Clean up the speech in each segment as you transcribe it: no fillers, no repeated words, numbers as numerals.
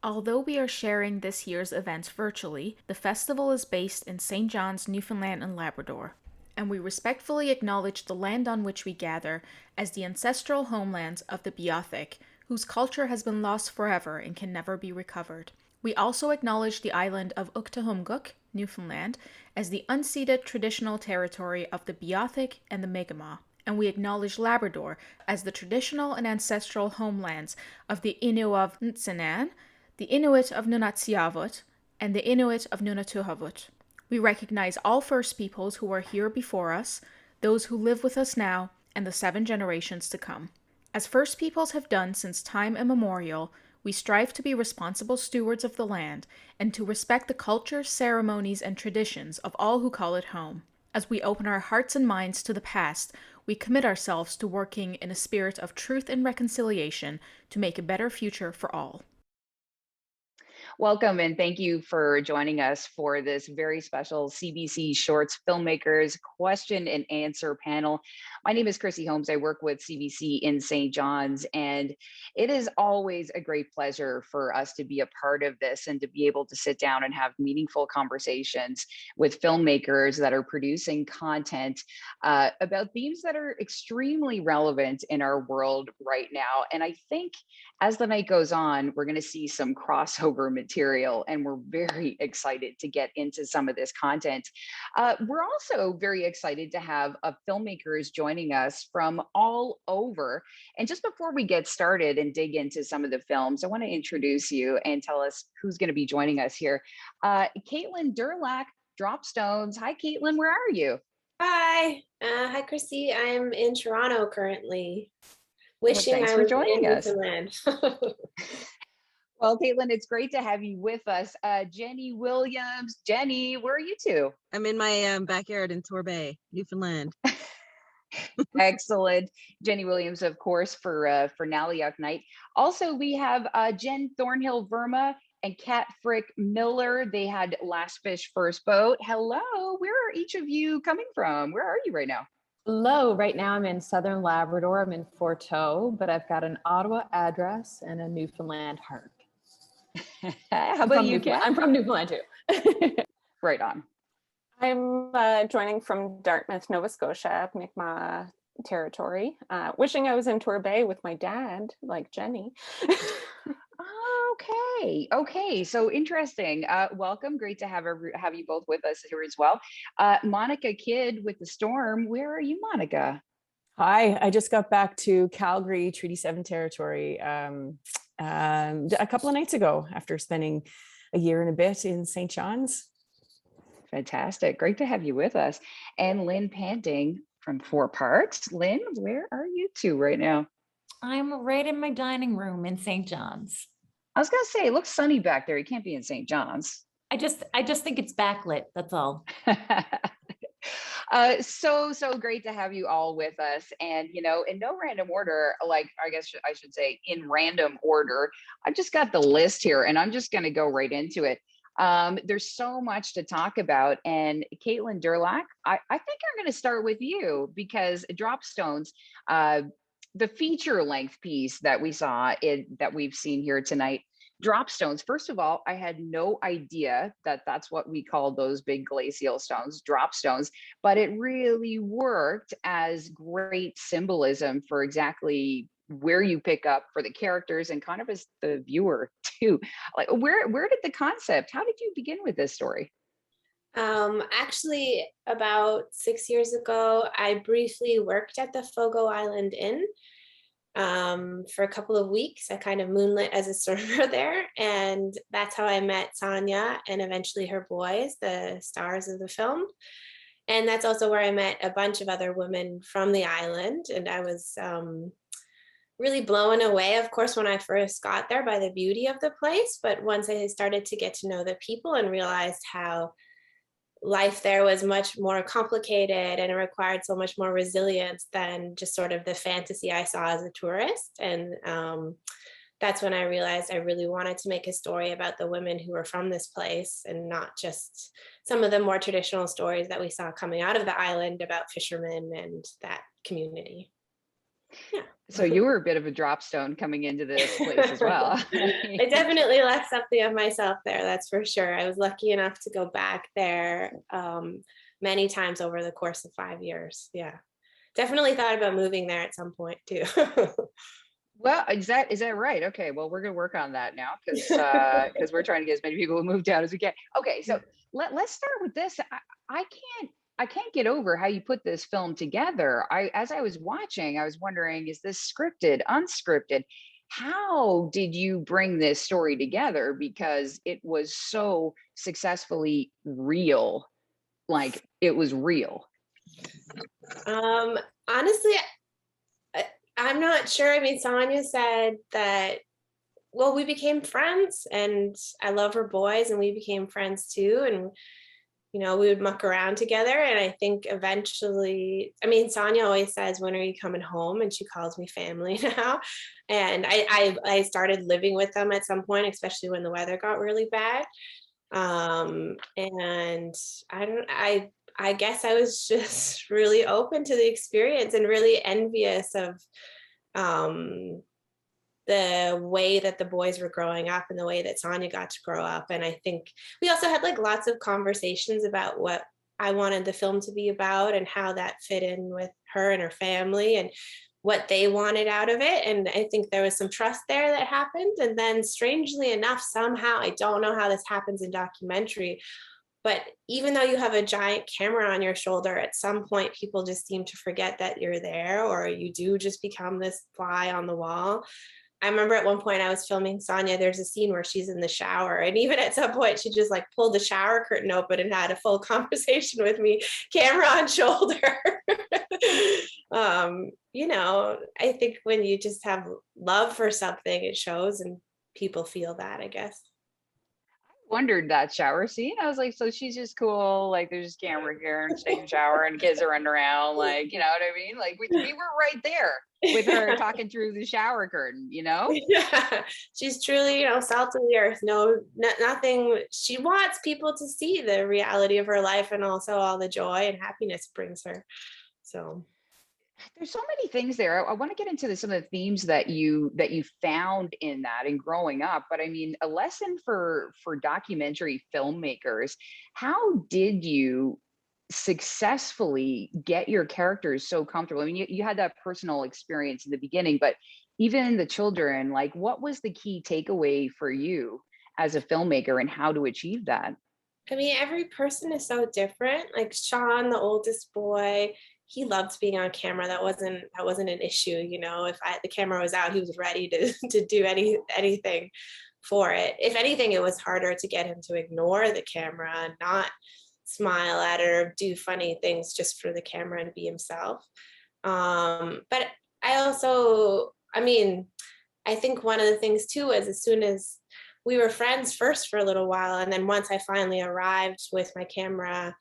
Although we are sharing this year's events virtually, the festival is based in St. John's, Newfoundland and Labrador, and we respectfully acknowledge the land on which we gather as the ancestral homelands of the Beothuk, whose culture has been lost forever and can never be recovered. We also acknowledge the island of Uktahumguk, Newfoundland, as the unceded traditional territory of the Beothuk and the Mi'kmaq, and we acknowledge Labrador as the traditional and ancestral homelands of the Innu of Ntsinan, the Inuit of Nunatsiavut, and the Inuit of Nunatuhavut. We recognize all First Peoples who are here before us, those who live with us now, and the 7 generations to come. As First Peoples have done since time immemorial, we strive to be responsible stewards of the land and to respect the cultures, ceremonies, and traditions of all who call it home. As we open our hearts and minds to the past, we commit ourselves to working in a spirit of truth and reconciliation to make a better future for all. Welcome and thank you for joining us for this very special CBC Shorts Filmmakers Question and Answer panel. My name is Chrissy Holmes. I work with CBC in St. John's, and it is always a great pleasure for us to be a part of this and to be able to sit down and have meaningful conversations with filmmakers that are producing content about themes that are extremely relevant in our world right now. And I think as the night goes on, we're going to see some crossover material, and we're very excited to get into some of this content. We're also very excited to have filmmakers joining us from all over. And just before we get started and dig into some of the films, I want to introduce you and tell us who's going to be joining us here. Caitlin Durlack, Dropstones. Hi, Caitlin. Where are you? Hi, Chrissy. I'm in Toronto currently, Well, wishing thanks I for was in joining us. Newfoundland. Well, Caitlin, it's great to have you with us. Jenny Williams. Jenny, where are you two? I'm in my backyard in Torbay, Newfoundland. Excellent. Jenny Williams, of course, for Naliuk Night. Also, we have Jen Thornhill Verma and Kat Frick Miller. They had Last Fish First Boat. Hello, where are each of you coming from? Where are you right now? Hello, right now I'm in Southern Labrador. I'm in Forteau, but I've got an Ottawa address and a Newfoundland heart. How about you, Kat? I'm from Newfoundland too. Right on. I'm joining from Dartmouth, Nova Scotia, Mi'kmaq territory. Wishing I was in Torbay with my dad, like Jenny. Okay. So interesting. Welcome. Great to have you both with us here as well. Monica Kidd with the Storm. Where are you, Monica? Hi, I just got back to Calgary, Treaty 7 territory, a couple of nights ago after spending a year and a bit in St. John's. Fantastic. Great to have you with us. And Lynn Panting from Four Parks. Lynn, where are you two right now? I'm right in my dining room in St. John's. I was going to say, it looks sunny back there. You can't be in St. John's. I just think it's backlit. That's all. So great to have you all with us. And, in no random order, like I guess I should say in random order, I've just got the list here and I'm just going to go right into it. There's so much to talk about. And Caitlin Durlack, I think I'm going to start with you because Dropstones, the feature length piece that we saw that we've seen here tonight, Dropstones. First of all, I had no idea that that's what we call those big glacial stones, dropstones, but it really worked as great symbolism for exactly where you pick up for the characters and kind of as the viewer too. Like where did the concept, how did you begin with this story? Actually, about 6 years ago, I briefly worked at the Fogo Island Inn for a couple of weeks. I kind of moonlit as a server there, and that's how I met Tanya and eventually her boys, the stars of the film. And that's also where I met a bunch of other women from the island, and I was really blown away, of course, when I first got there by the beauty of the place. But once I started to get to know the people and realized how life there was much more complicated and it required so much more resilience than just sort of the fantasy I saw as a tourist. And that's when I realized I really wanted to make a story about the women who were from this place and not just some of the more traditional stories that we saw coming out of the island about fishermen and that community. So you were a bit of a drop stone coming into this place as well. I definitely left something of myself there, that's for sure. I was lucky enough to go back there many times over the course of 5 years. Yeah. Definitely thought about moving there at some point too. Well, is that right? Okay, well, we're gonna work on that now because we're trying to get as many people to move down as we can. Okay, so let's start with this. I can't get over how you put this film together. As I was watching, I was wondering, is this scripted, unscripted? How did you bring this story together? Because it was so successfully real, like it was real. Honestly, I'm not sure. I mean, Sonia said that, well, we became friends and I love her boys and we became friends too. And, we would muck around together. And I think eventually, I mean, Sonia always says, when are you coming home? And she calls me family now. And I started living with them at some point, especially when the weather got really bad. And I guess I was just really open to the experience and really envious of the way that the boys were growing up and the way that Sonia got to grow up. And I think we also had like lots of conversations about what I wanted the film to be about and how that fit in with her and her family and what they wanted out of it. And I think there was some trust there that happened. And then strangely enough, somehow, I don't know how this happens in documentary, but even though you have a giant camera on your shoulder, at some point people just seem to forget that you're there, or you do just become this fly on the wall. I remember at one point I was filming Sonia, there's a scene where she's in the shower, and even at some point she just like pulled the shower curtain open and had a full conversation with me, camera on shoulder. I think when you just have love for something, it shows and people feel that, I guess. Wondered that shower scene. I was like, so she's just cool. Like, there's just camera here and she's taking a shower and kids are running around. Like, you know what I mean? Like, we were right there with her talking through the shower curtain, Yeah, she's truly, salt of the earth. Nothing. She wants people to see the reality of her life and also all the joy and happiness it brings her. So there's so many things there. I want to get into some of the themes that you found in that and growing up. But I mean, a lesson for documentary filmmakers. How did you successfully get your characters so comfortable? I mean, you had that personal experience in the beginning, but even the children, like, what was the key takeaway for you as a filmmaker and how to achieve that? I mean, every person is so different. Like Sean, the oldest boy, he loved being on camera. That wasn't an issue. If the camera was out, he was ready to do anything for it. If anything, it was harder to get him to ignore the camera and not smile at it or do funny things just for the camera and be himself. But I think one of the things too is, as soon as we were friends first for a little while, and then once I finally arrived with my camera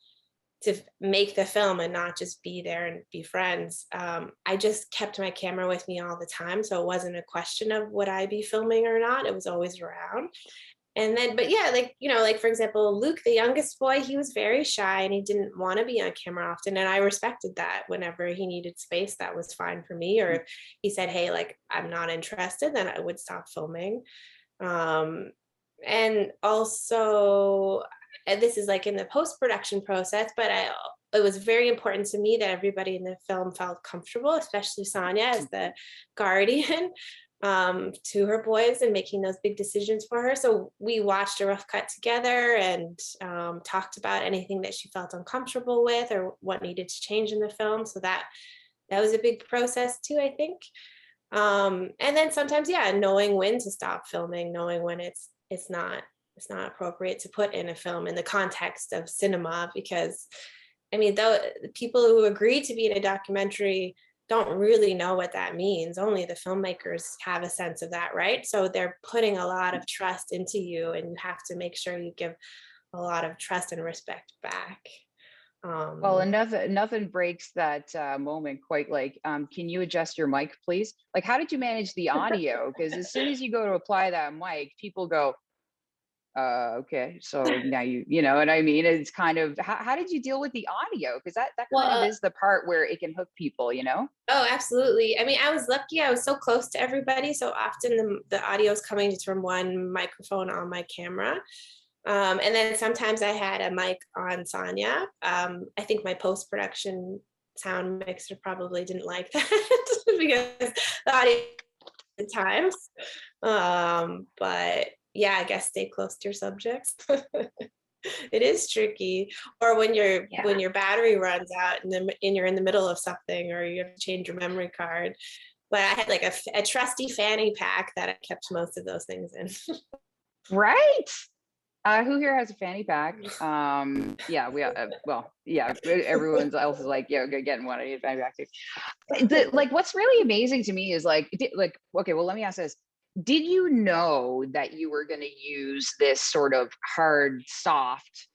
to make the film and not just be there and be friends, I just kept my camera with me all the time. So it wasn't a question of would I be filming or not. It was always around. And then, but yeah, like for example, Luke, the youngest boy, he was very shy and he didn't want to be on camera often. And I respected that. Whenever he needed space, that was fine for me. Or if he said, hey, like, I'm not interested, then I would stop filming. And also, and this is like in the post-production process, but it was very important to me that everybody in the film felt comfortable, especially Sonia as the guardian to her boys and making those big decisions for her. So we watched a rough cut together and talked about anything that she felt uncomfortable with or what needed to change in the film. So that was a big process too, I think. And then sometimes, yeah, knowing when to stop filming, knowing when it's not appropriate to put in a film in the context of cinema, because I mean, though the people who agree to be in a documentary don't really know what that means. Only the filmmakers have a sense of that, right? So they're putting a lot of trust into you, and you have to make sure you give a lot of trust and respect back. Well, and nothing breaks that moment quite like, can you adjust your mic, please? Like, how did you manage the audio? Because as soon as you go to apply that mic, people go, Okay, so now you know what I mean? It's kind of, how did you deal with the audio? Because that kind of Well, is the part where it can hook people, you know? oh, absolutely. I mean, I was lucky. I was so close to everybody. So often the audio is coming just from one microphone on my camera. And then sometimes I had a mic on Sonia. I think my post-production sound mixer probably didn't like that because the audio at times. But yeah, I guess stay close to your subjects. It is tricky. Or when your battery runs out and you're in the middle of something, or you have to change your memory card. But I had like a trusty fanny pack that I kept most of those things in. Right. Who here has a fanny pack? Yeah, we well, yeah, everyone's else is like, yeah, getting one. I need a fanny pack too. Like, what's really amazing to me is like, okay, well, let me ask this. Did you know that you were going to use this sort of hard, soft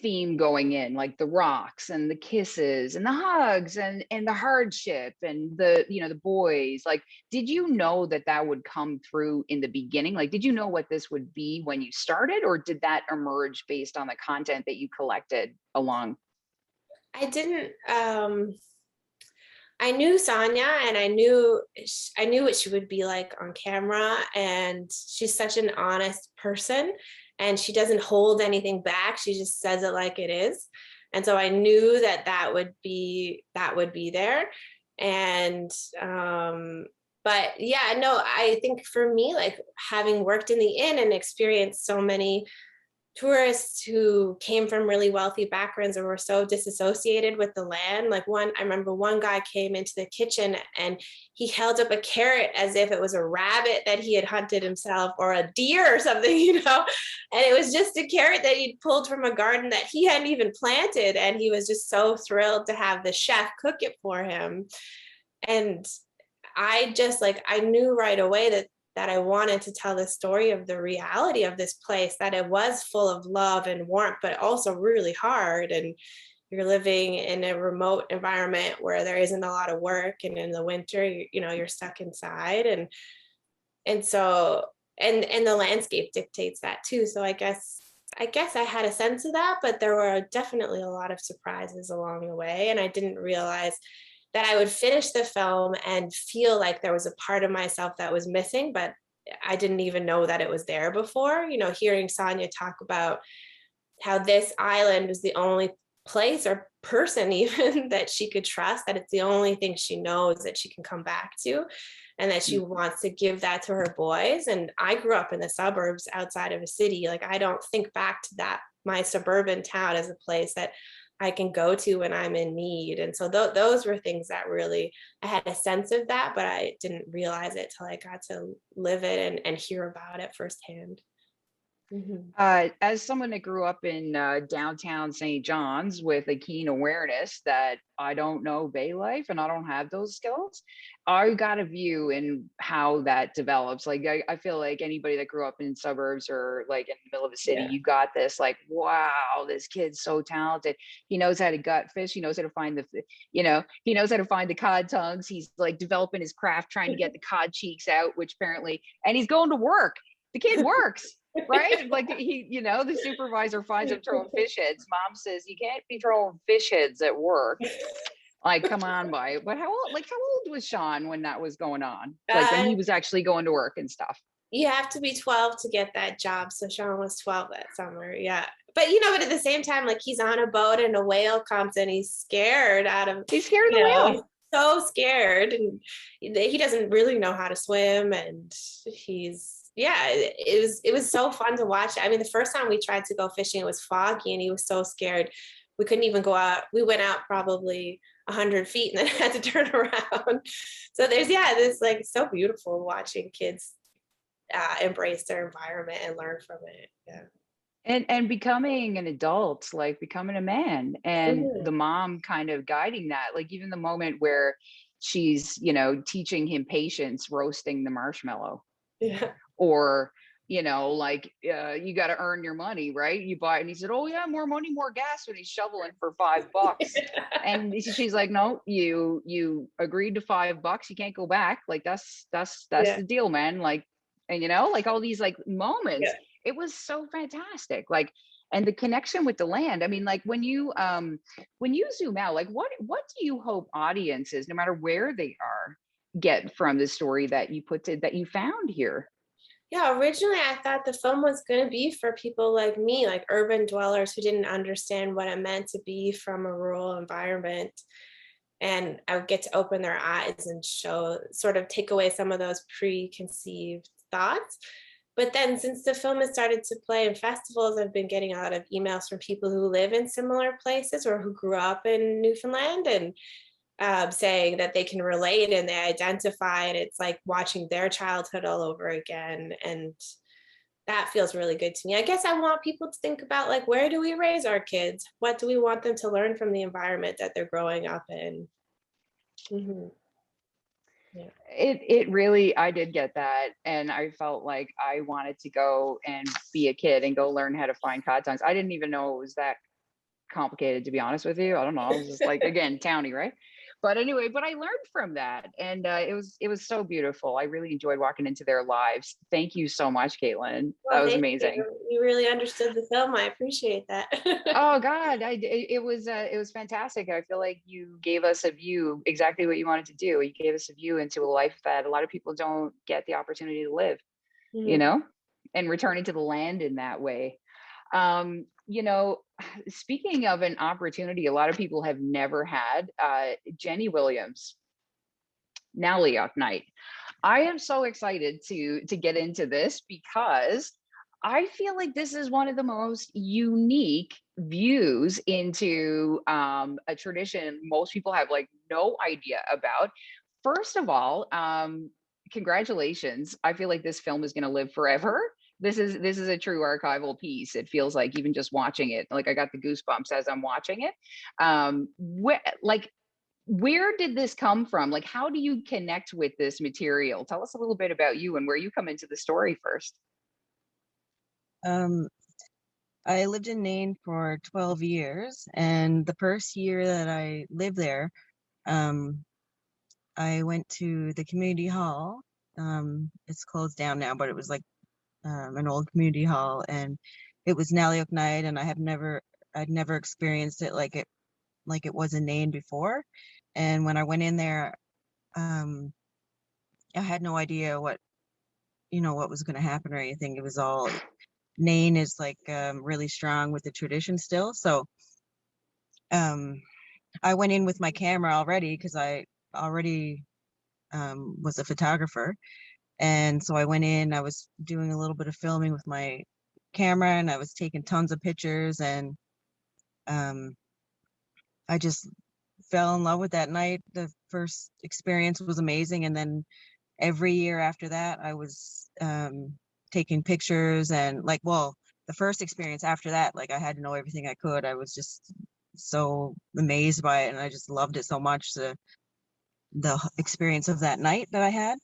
theme going in, like the rocks and the kisses and the hugs and the hardship and the, you know, the boys? Like, did you know that that would come through in the beginning? Like, did you know what this would be when you started, or did that emerge based on the content that you collected along? I didn't I knew Sonia, and I knew what she would be like on camera, and she's such an honest person, and she doesn't hold anything back. She just says it like it is. And so I knew that that would be there. And but yeah, no, I think for me, like having worked in the inn and experienced so many tourists who came from really wealthy backgrounds and were so disassociated with the land. Like I remember one guy came into the kitchen and he held up a carrot as if it was a rabbit that he had hunted himself, or a deer or something, you know? And it was just a carrot that he'd pulled from a garden that he hadn't even planted. And he was just so thrilled to have the chef cook it for him. And I knew right away that I wanted to tell the story of the reality of this place, that it was full of love and warmth, but also really hard. And you're living in a remote environment where there isn't a lot of work. And in the winter, you're stuck inside. And so, and the landscape dictates that too. So I guess I had a sense of that, but there were definitely a lot of surprises along the way. And I didn't realize that I would finish the film and feel like there was a part of myself that was missing, but I didn't even know that it was there before. Hearing Sonia talk about how this island was the only place or person even that she could trust, that it's the only thing she knows that she can come back to, and that she wants to give that to her boys. And I grew up in the suburbs outside of a city. Like, I don't think back to that, my suburban town, as a place that I can go to when I'm in need. And so those were things that really, I had a sense of that, but I didn't realize it till I got to live it and hear about it firsthand. As someone that grew up in downtown St. John's with a keen awareness that I don't know Bay life and I don't have those skills, I got a view in how that develops. Like, I feel like anybody that grew up in suburbs or like in the middle of a city, you got this like, wow, this kid's so talented. He knows how to gut fish. He knows how to find he knows how to find the cod tongues. He's like developing his craft, trying to get the cod cheeks out, which apparently, and he's going to work. The kid works. Right? Like the supervisor finds him throwing fish heads. Mom says, you can't be throwing fish heads at work. Like, come on, by. But how old was Sean when that was going on? Like, when he was actually going to work and stuff? You have to be 12 to get that job. So Sean was 12 that summer. Yeah. But at the same time, like, he's on a boat and a whale comes and he's scared of the whale. So scared, and he doesn't really know how to swim, and it was so fun to watch. I mean, the first time we tried to go fishing, it was foggy and he was so scared. We couldn't even go out. We went out probably 100 feet and then had to turn around. So this like, so beautiful watching kids embrace their environment and learn from it. Yeah. And becoming an adult, like becoming a man, and the mom kind of guiding that, like even the moment where she's, teaching him patience, roasting the marshmallow. Yeah. Or, you got to earn your money, right? You buy it. And he said, oh yeah, more money, more gas, when he's shoveling for $5. And she's like, no, you agreed to $5. You can't go back. Like, that's the deal, man. Like, and like all these like moments. it was so fantastic. Like, and the connection with the land. I mean, like when you zoom out, like what do you hope audiences, no matter where they are, get from the story that that you found here? Yeah, originally I thought the film was going to be for people like me, like urban dwellers who didn't understand what it meant to be from a rural environment. And I would get to open their eyes and show, sort of take away some of those preconceived thoughts. But then since the film has started to play in festivals, I've been getting a lot of emails from people who live in similar places or who grew up in Newfoundland, and saying that they can relate and they identify, and it's like watching their childhood all over again. And that feels really good to me. I guess I want people to think about, like, where do we raise our kids? What do we want them to learn from the environment that they're growing up in? Hmm. Yeah. It really, I did get that, and I felt like I wanted to go and be a kid and go learn how to find cod tongues. I didn't even know it was that complicated, to be honest with you. I don't know. I was just like, again, towny, right? But anyway, but I learned from that, and it was so beautiful. I really enjoyed walking into their lives. Thank you so much, Caitlin. That Well, was thank amazing. you. You really understood the film. I appreciate that. Oh God, it was fantastic. I feel like you gave us a view, exactly what you wanted to do. You gave us a view into a life that a lot of people don't get the opportunity to live, you Mhm. know, and returning to the land in that way. You know, speaking of an opportunity a lot of people have never had, Jenny Williams, Naliok Night. I am so excited to get into this because I feel like this is one of the most unique views into a tradition most people have like no idea about. First of all, congratulations. I feel like this film is going to live forever. This is a true archival piece. It feels like even just watching it, like I got the goosebumps as I'm watching it. Like where did this come from? Like, how do you connect with this material? Tell us a little bit about you and where you come into the story first. Um, I lived in Maine for 12 years, and the first year that I lived there, um, I went to the community hall. It's closed down now, but it was like an old community hall, and it was Naliok Night, and I'd never experienced it like it was in Maine before. And when I went in there, um, I had no idea what was going to happen or anything. It was all Nain is like really strong with the tradition still. So um, I went in with my camera already because I already was a photographer. And so I went in, I was doing a little bit of filming with my camera, and I was taking tons of pictures, and um, I just fell in love with that night. The first experience was amazing. And then every year after that, I was taking pictures, and like, well, the first experience after that, like I had to know everything I could. I was just so amazed by it, and I just loved it so much. The experience of that night that I had,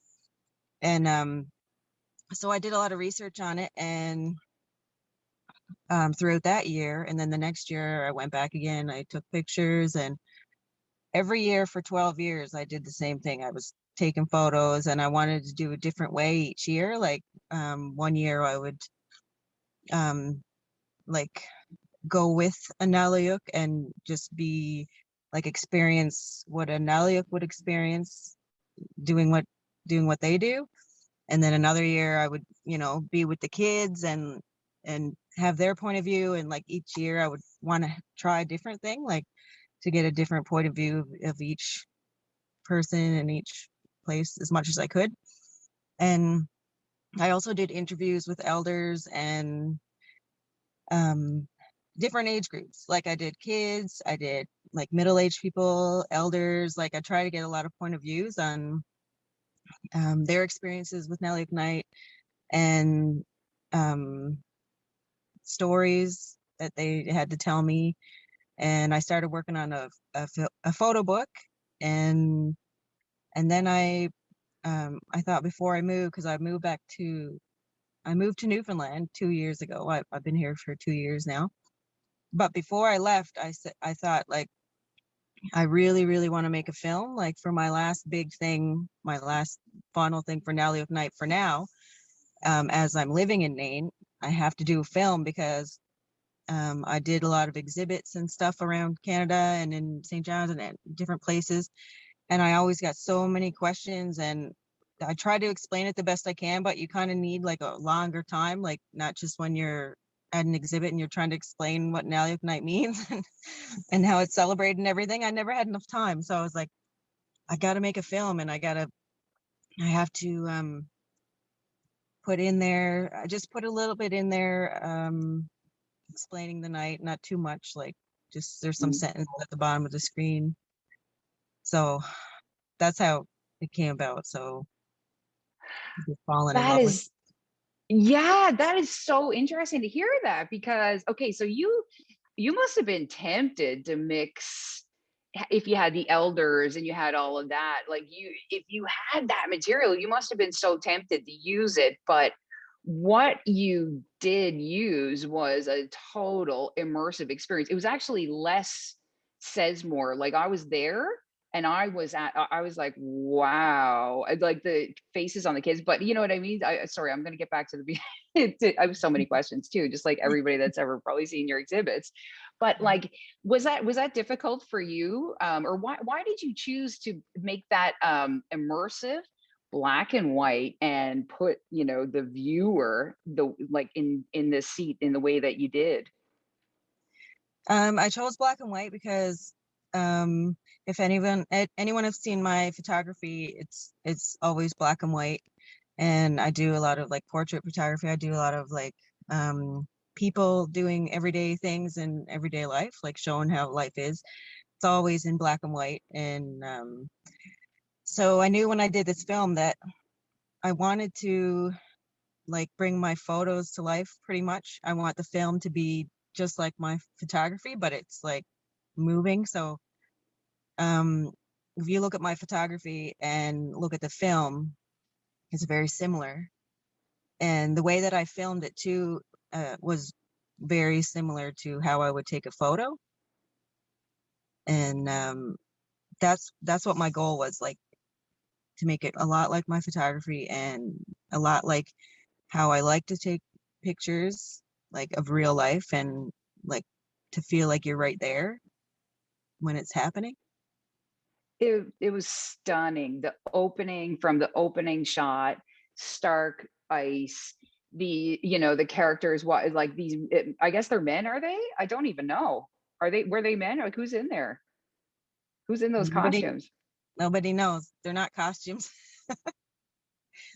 and so I did a lot of research on it, and throughout that year, and then the next year I went back again. I took pictures, and every year for 12 years, I did the same thing. I was taking photos, and I wanted to do a different way each year. Like one year I would like go with a Naliuk and just be like experience what a Naliuk would experience doing what they do. And then another year I would, be with the kids and have their point of view. And like each year I would want to try a different thing, like to get a different point of view of each person and each place as much as I could. And I also did interviews with elders and different age groups. Like I did kids, I did like middle-aged people, elders. Like I try to get a lot of point of views on their experiences with Nellie Ignite, and stories that they had to tell me. And I started working on a photo book, and then I thought before I moved, because I moved to Newfoundland 2 years ago. I've been here for 2 years now. But before I left, I thought, like, I really, really want to make a film, like for my last big thing, my last final thing for Naliuk Night for now, as I'm living in Maine. I have to do a film because I did a lot of exhibits and stuff around Canada and in St. John's and at different places. And I always got so many questions, and I try to explain it the best I can, but you kind of need like a longer time, like not just when you're at an exhibit and you're trying to explain what Naliuk Night means and how it's celebrated and everything. I never had enough time. So I was like, I got to make a film, and I have to put in there, I just put a little bit in there, explaining the night, not too much, like just there's some sentences at the bottom of the screen. So that's how it came about. So just falling in That love with. is, yeah, that is so interesting to hear that, because okay, so you must have been tempted to mix, if you had the elders and you had all of that, like if you had that material, you must have been so tempted to use it. But what you did use was a total immersive experience. It was actually less says more. Like I was there and I was like, wow, like the faces on the kids. But you know what I mean? Sorry, I'm going to get back to the beginning. I have so many questions too, just like everybody that's ever probably seen your exhibits. But like, was that difficult for you, or why did you choose to make that immersive, black and white, and put the viewer like in the seat in the way that you did? I chose black and white because if anyone has seen my photography, it's always black and white. And I do a lot of like portrait photography. I do a lot of like people doing everyday things in everyday life, like showing how life is. It's always in black and white. And so I knew when I did this film that I wanted to like bring my photos to life pretty much. I want the film to be just like my photography, but it's like moving. So if you look at my photography and look at the film, it's very similar. And the way that I filmed it too was very similar to how I would take a photo. And that's what my goal was, like to make it a lot like my photography and a lot like how I like to take pictures, like of real life, and like to feel like you're right there when it's happening. It was stunning. The opening, from the opening shot, stark ice, the characters, what, like these, I guess they're men, are they? I don't even know. Were they men? Like who's in there? Who's in those Nobody costumes? nobody knows. They're not costumes.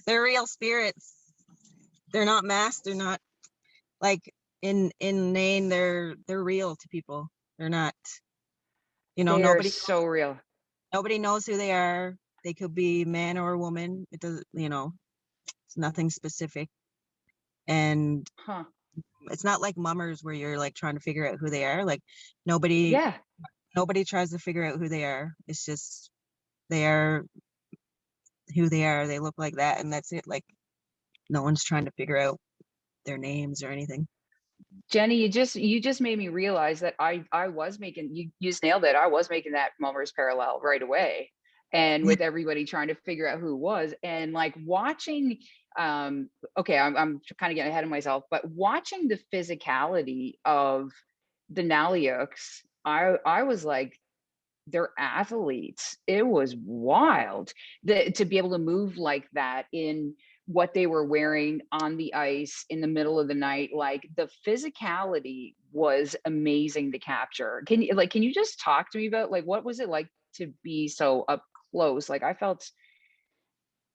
They're real spirits. They're not masked. They're not like in Nain, they're real to people. They're not, They are so real. nobody knows who they are. They could be man or woman. It doesn't, it's nothing specific. And Huh. it's not like mummers where you're like trying to figure out who they are. Like nobody Yeah. tries to figure out who they are. It's just they are who they are. They look like that, and that's it. Like no one's trying to figure out their names or anything. Jenny, you just made me realize that I was making, you just nailed it. I was making that mummers parallel right away. And with everybody trying to figure out who it was, and like watching, okay, I'm kind of getting ahead of myself, but watching the physicality of the Naliuks, I was like, they're athletes. It was wild to be able to move like that in what they were wearing on the ice in the middle of the night. Like the physicality was amazing to capture. Can you just talk to me about like what was it like to be so up close? Like I felt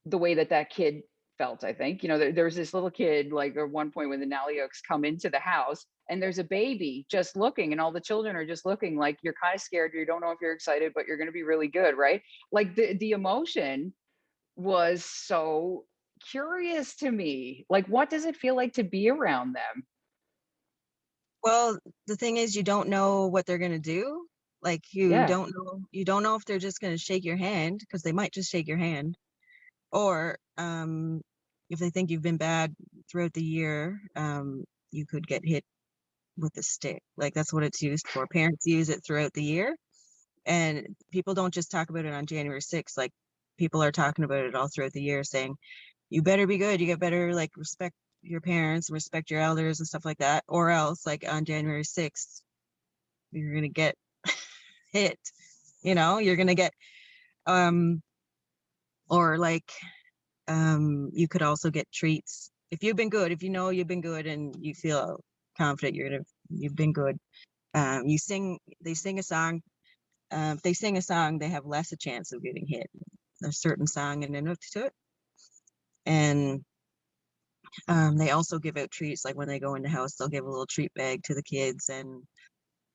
the way that kid felt. I think there's this little kid, like at one point when the Naliuks come into the house and there's a baby just looking, and all the children are just looking, like you're kind of scared, you don't know if you're excited, but you're going to be really good, right? Like the emotion was so curious to me. Like what does it feel like to be around them? Well, the thing is, you don't know what they're gonna do. Like you Yeah. don't know if they're just gonna shake your hand, because they might just shake your hand, or if they think you've been bad throughout the year, you could get hit with a stick. Like that's what it's used for. Parents use it throughout the year, and people don't just talk about it on January 6th. Like people are talking about it all throughout the year, saying you better be good, you get better like respect your parents, respect your elders and stuff like that, or else like on January 6th, you're gonna get hit. You're gonna get or like you could also get treats if you've been good. If you've been good and you feel confident you've been good. They sing a song. If they sing a song, they have less a chance of getting hit. A certain song and then to it. And they also give out treats, like when they go in the house, they'll give a little treat bag to the kids, and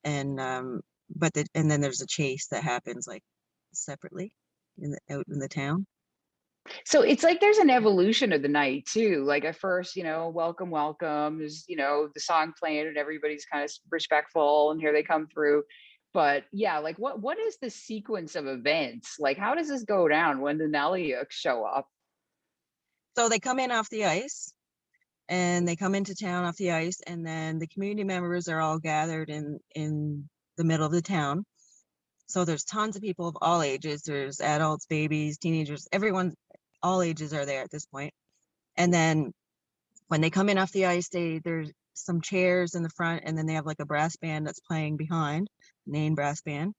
and then there's a chase that happens like separately out in the town. So it's like there's an evolution of the night too. Like at first, welcome, welcome. There's, the song playing and everybody's kind of respectful and here they come through. But yeah, like what is the sequence of events? Like how does this go down when the Naliuk show up? So they come in off the ice and they come into town off the ice, and then the community members are all gathered in the middle of the town. So there's tons of people of all ages. There's adults, babies, teenagers, everyone, all ages are there at this point. And then when they come in off the ice, there's some chairs in the front, and then they have like a brass band that's playing behind, Nain brass band.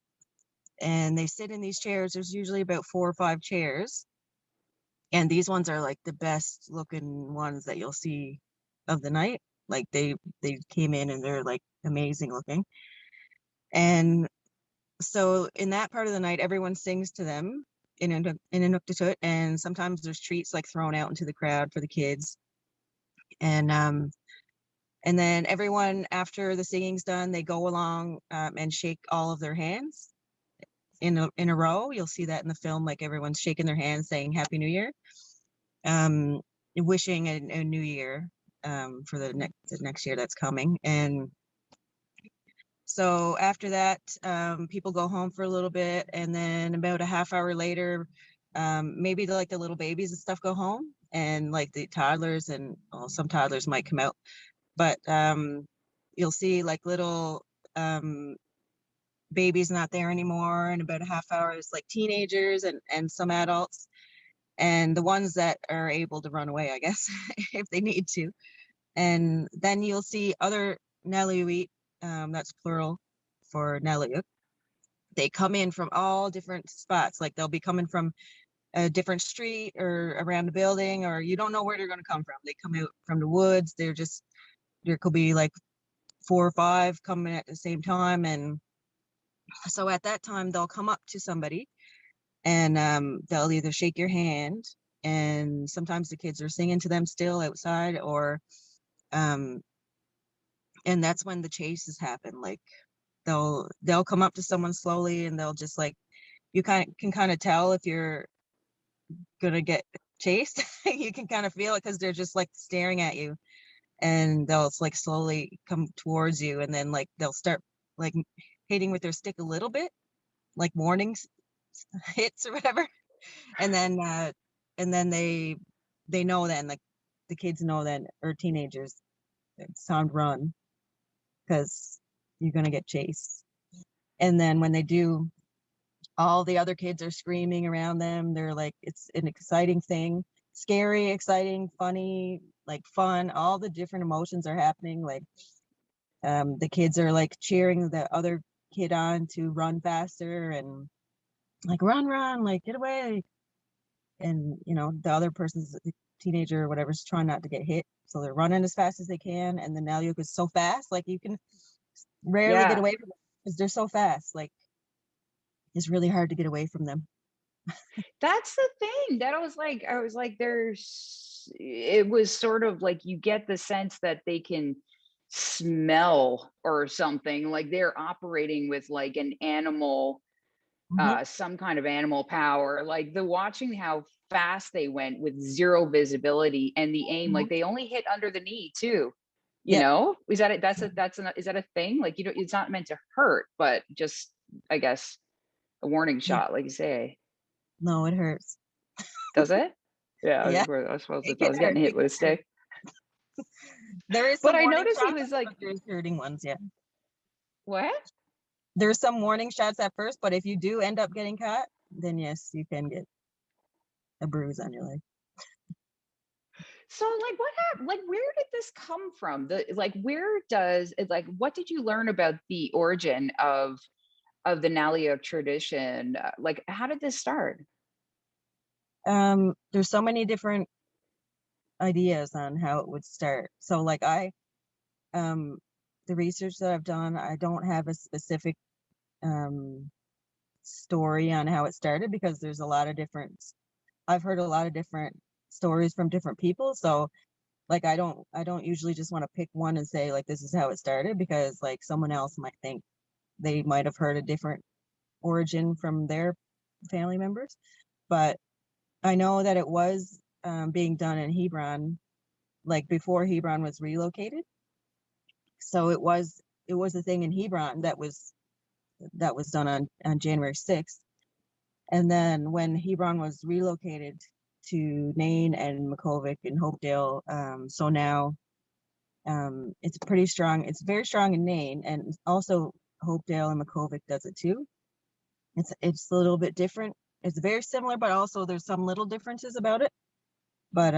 And they sit in these chairs. There's usually about 4 or 5 chairs. And these ones are like the best looking ones that you'll see of the night. Like they came in and they're like amazing looking. And so in that part of the night, everyone sings to them in Inuktitut, and sometimes there's treats like thrown out into the crowd for the kids. And then everyone, after the singing's done, they go along and shake all of their hands in a row. You'll see that in the film, like everyone's shaking their hands, saying Happy New Year, wishing a new year for the next year that's coming. And so after that, people go home for a little bit, and then about a half hour later, maybe the little babies and stuff go home, and like the toddlers, and some toddlers might come out, but you'll see like little babies not there anymore, and about a half hour is like teenagers and some adults, and the ones that are able to run away, I guess, if they need to. And then you'll see other Naliuit, that's plural for Naliuk. They come in from all different spots. Like they'll be coming from a different street or around the building, or you don't know where they're going to come from. They come out from the woods. There could be like 4 or 5 coming at the same time. And so at that time, they'll come up to somebody and they'll either shake your hand, and sometimes the kids are singing to them still outside, or and that's when the chases happen. Like they'll come up to someone slowly, and they'll just like, you can kind of tell if you're gonna get chased. You can kind of feel it because they're just like staring at you, and they'll like slowly come towards you, and then like they'll start like hitting with their stick a little bit, like warning hits or whatever. And then they know then, like the kids know then, or teenagers, it's time to run because you're gonna get chased. And then when they do, all the other kids are screaming around them. They're like, it's an exciting thing, scary, exciting, funny, like fun. All the different emotions are happening. Like the kids are like cheering the other kid on to run faster, and like run, like get away. And the other person's, the teenager or whatever's, trying not to get hit, so they're running as fast as they can. And the Naliuk is so fast, like you can rarely get Yeah. away from them because they're so fast. Like it's really hard to get away from them. That's the thing that I was like, it was sort of like you get the sense that they can smell or something, like they're operating with like an animal, some kind of animal power. Like the watching how fast they went with zero visibility, and the aim, like they only hit under the knee too. Yep. Is that it? Is that a thing? Like it's not meant to hurt, but just, I guess, a warning Yeah. shot, like you say. No, it hurts. Does it? Yeah, Yeah, I suppose it I can was hurt. getting hit It with a can hurt. stick. There is But some I warning noticed he shots, was like, but there's hurting ones. Yeah, what? there's some warning shots at first, but if you do end up getting caught, then yes, you can get a bruise on your leg. So like what happened? Like where did this come from? Where does it like what did you learn about the origin of the Naliuk tradition? Like how did this start? There's so many different ideas on how it would start. So like um the research that I've done, I don't have a specific um story on how it started because there's a lot of different I've heard a lot of different stories from different people. So like I don't usually just want to pick one and say like this is how it started, because like someone else might think they might have heard a different origin from their family members. But I know that it was being done in Hebron, like before Hebron was relocated. So it was a thing in Hebron that was done on January 6th. And then when Hebron was relocated to Nain and Makovic and Hopedale, so now it's pretty strong. It's very strong in Nain, and also Hopedale and Makovic does it too. It's a little bit different. It's very similar, but also there's some little differences about it. But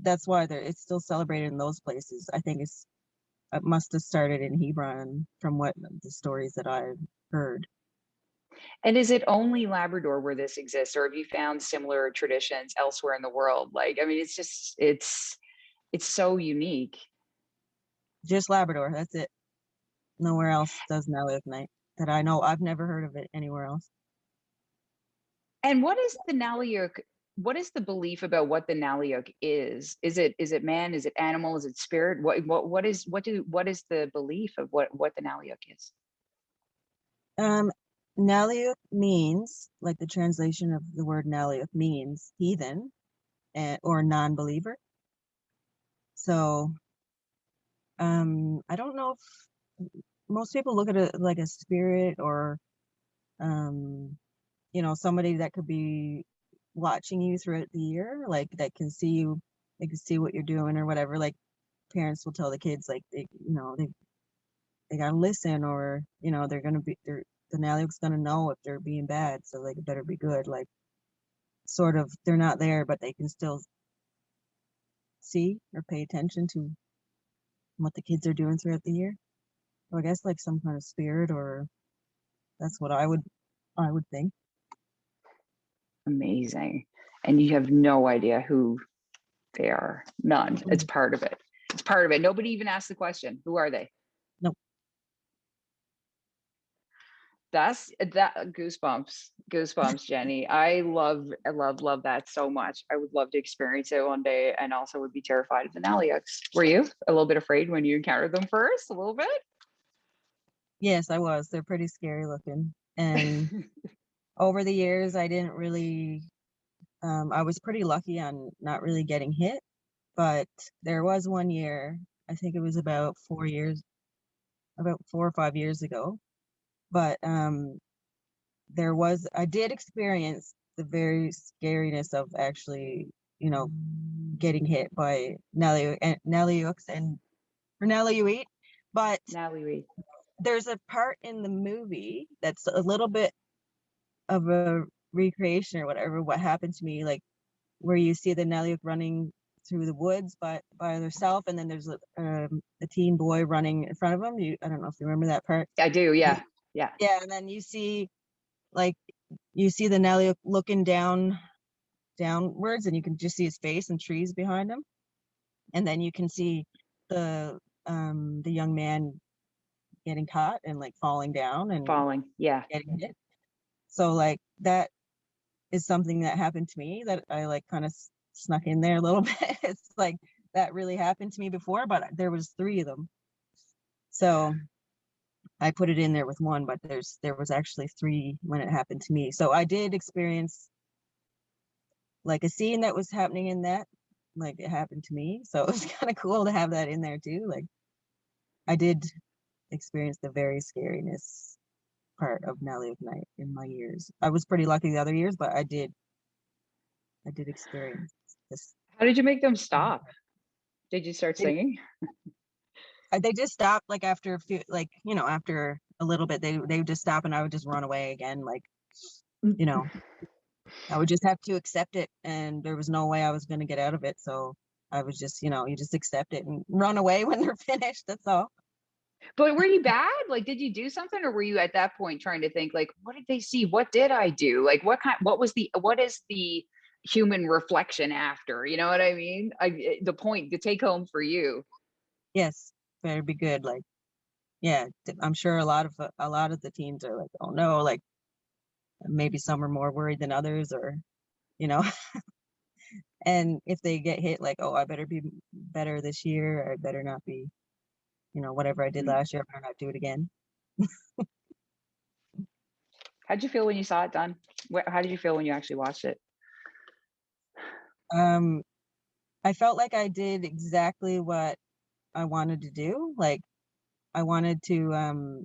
that's why it's still celebrated in those places. I think it must have started in Hebron from what the stories that I've heard. And is it only Labrador where this exists, or have you found similar traditions elsewhere in the world? Like, I mean, it's just it's so unique. Just Labrador, that's it. Nowhere else does Naliuk Night that I know. I've never heard of it anywhere else. And what is the Naliuk? What is the belief about what the Naliuk is? Is it man? Is it animal? Is it spirit? What is the belief of what the Naliuk is? Naliuk means, like the translation of the word Naliuk means heathen or non-believer. So I don't know if most people look at it like a spirit or somebody that could be watching you throughout the year, like that can see you, they can see what you're doing or whatever. Like parents will tell the kids like they gotta listen, or the Naliuk's gonna know if they're being bad, so they better be good. Like sort of they're not there, but they can still see or pay attention to what the kids are doing throughout the year. So I guess like some kind of spirit, or that's what I would think. Amazing. And you have no idea who they are. None. It's Mm. part of it. It's part of it. Nobody even asked the question. Who are they? Nope. That's that goosebumps, Jenny. I love that so much. I would love to experience it one day, and also would be terrified of the Naliuks. Were you a little bit afraid when you encountered them first? A little bit? Yes, I was. They're pretty scary looking. And over the years, I didn't really, I was pretty lucky on not really getting hit. But there was one year, I think it was about 4 or 5 years ago. But I did experience the very scariness of actually, getting hit by Naliuks and or Naliuit. But Natalie, there's a part in the movie that's a little bit of a recreation or whatever, what happened to me, like where you see the Naliuk running through the woods by herself, and then there's a teen boy running in front of him. I don't know if you remember that part. I do. Yeah. Yeah. Yeah, and then you see the Naliuk looking downwards, and you can just see his face and trees behind him, and then you can see the young man getting caught and like falling down and Falling. Yeah. getting hit. So like that is something that happened to me that I like kind of snuck in there a little bit. It's like that really happened to me before, but there was 3 of them. So I put it in there with one, but there was actually 3 when it happened to me. So I did experience like a scene that was happening in that, like it happened to me. So it was kind of cool to have that in there too. Like I did experience the very scariness part of Naliuk Night in my years. I was pretty lucky the other years, but I did experience this. How did you make them stop? Did you start singing? They just stopped like after a few, like after a little bit, they would just stop, and I would just run away again, like I would just have to accept it, and there was no way I was going to get out of it. So I was just, you just accept it and run away when they're finished. That's all. But were you bad? Like, did you do something, or were you at that point trying to think like, what did they see? What did I do? Like, what is the human reflection after? You know what I mean? The point, the take home for you. Yes, better be good. Like, yeah, I'm sure a lot of the teams are like, oh no, like maybe some are more worried than others, or you know. And if they get hit, like, oh, I better be better this year. I better not be, whatever I did Mm. last year, I better not do it again. How'd you feel when you saw it done? How did you feel when you actually watched it? Um, I felt like I did exactly what I wanted to do. Like, I wanted to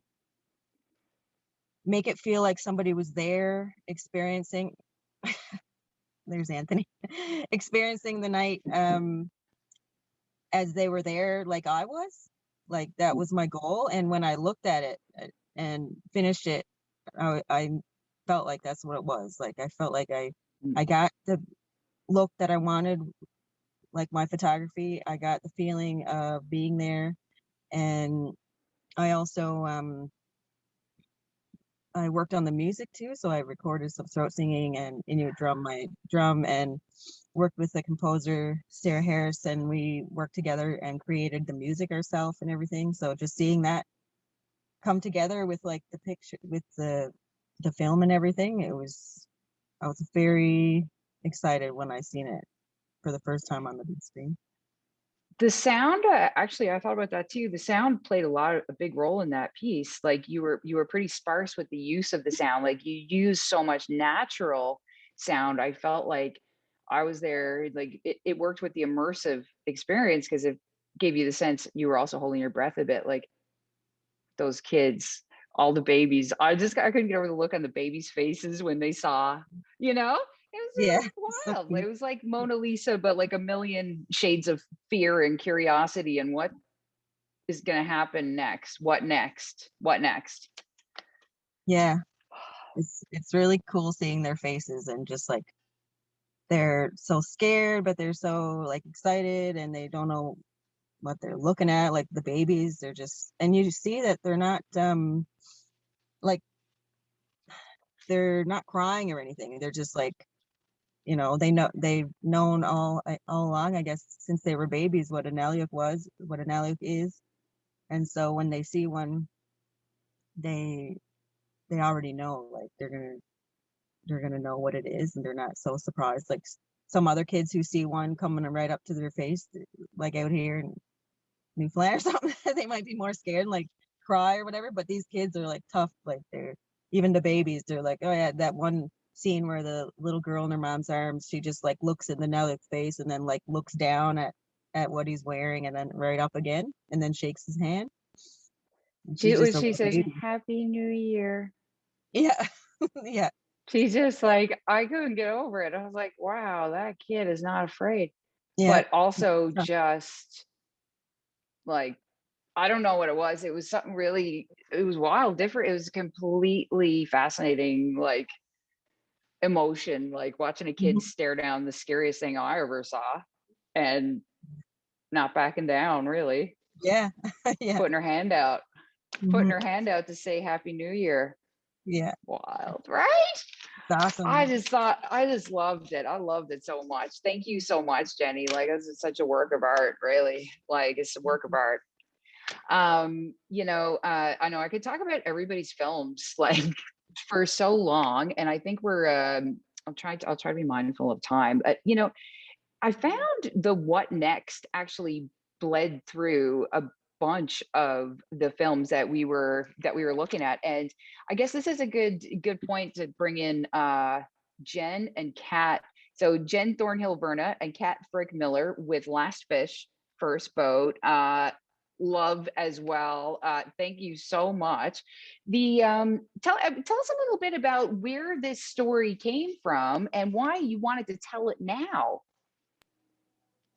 make it feel like somebody was there experiencing. There's Anthony. Experiencing the night as they were there, like I was. Like, that was my goal. And when I looked at it and finished it, I felt like that's what it was. Like, I felt like I got the look that I wanted, like my photography. I got the feeling of being there. And I also I worked on the music too, so I recorded some throat singing and Inuit drum, and worked with the composer Sarah Harris, and we worked together and created the music ourselves and everything. So just seeing that come together with like the picture, with the film and everything, I was very excited when I seen it for the first time on the big screen. The sound, actually, I thought about that too. The sound played a big role in that piece. Like, you were pretty sparse with the use of the sound. Like, you used so much natural sound. I felt like I was there. Like, it worked with the immersive experience because it gave you the sense you were also holding your breath a bit. Like, those kids, all the babies. I couldn't get over the look on the babies' faces when they saw, you know? Yeah. It was So wild. cute. It was like Mona Lisa, but like a million shades of fear and curiosity and what is going to happen next? What next? What next? Yeah. It's really cool seeing their faces, and just like they're so scared, but they're so like excited, and they don't know what they're looking at. Like the babies, they're just, and you see that they're not like they're not crying or anything. They're just like, they've known all along, I guess, since they were babies, what an Aleuk was, what an Aleuk is. And so when they see one, they already know, like they're gonna know what it is, and they're not so surprised like some other kids who see one coming right up to their face, like out here in Newfoundland or something. They might be more scared and like cry or whatever, but these kids are like tough. Like, they're, even the babies, they're like, oh yeah, that one scene where the little girl in her mom's arms, she just like looks in the Nellik's face and then like looks down at what he's wearing, and then right up again, and then shakes his hand. And she's just a She little says, baby. Happy New Year. Yeah. Yeah. She's just like, I couldn't get over it. I was like, wow, that kid is not afraid. Yeah. But also just like, I don't know what it was. It was something really, it was wild, different. It was completely fascinating, like emotion, like watching a kid Mhm. stare down the scariest thing I ever saw and not backing down, really. Yeah. Yeah. Putting her hand out, putting Mhm. her hand out to say Happy New Year. Yeah. Wild, right? It's awesome. I just loved it. I loved it so much. Thank you so much, Jenny. Like, this is such a work of art, really. Like, it's a work of art. I know I could talk about everybody's films like for so long, and I think I'll try to be mindful of time. But I found the what next actually bled through a bunch of the films that we were looking at. And I guess this is a good point to bring in Jen and Kat. So Jen Thornhill Verna and Kat Frick Miller with Last Fish, First Boat. Love as well. Thank you so much. The tell us a little bit about where this story came from and why you wanted to tell it now.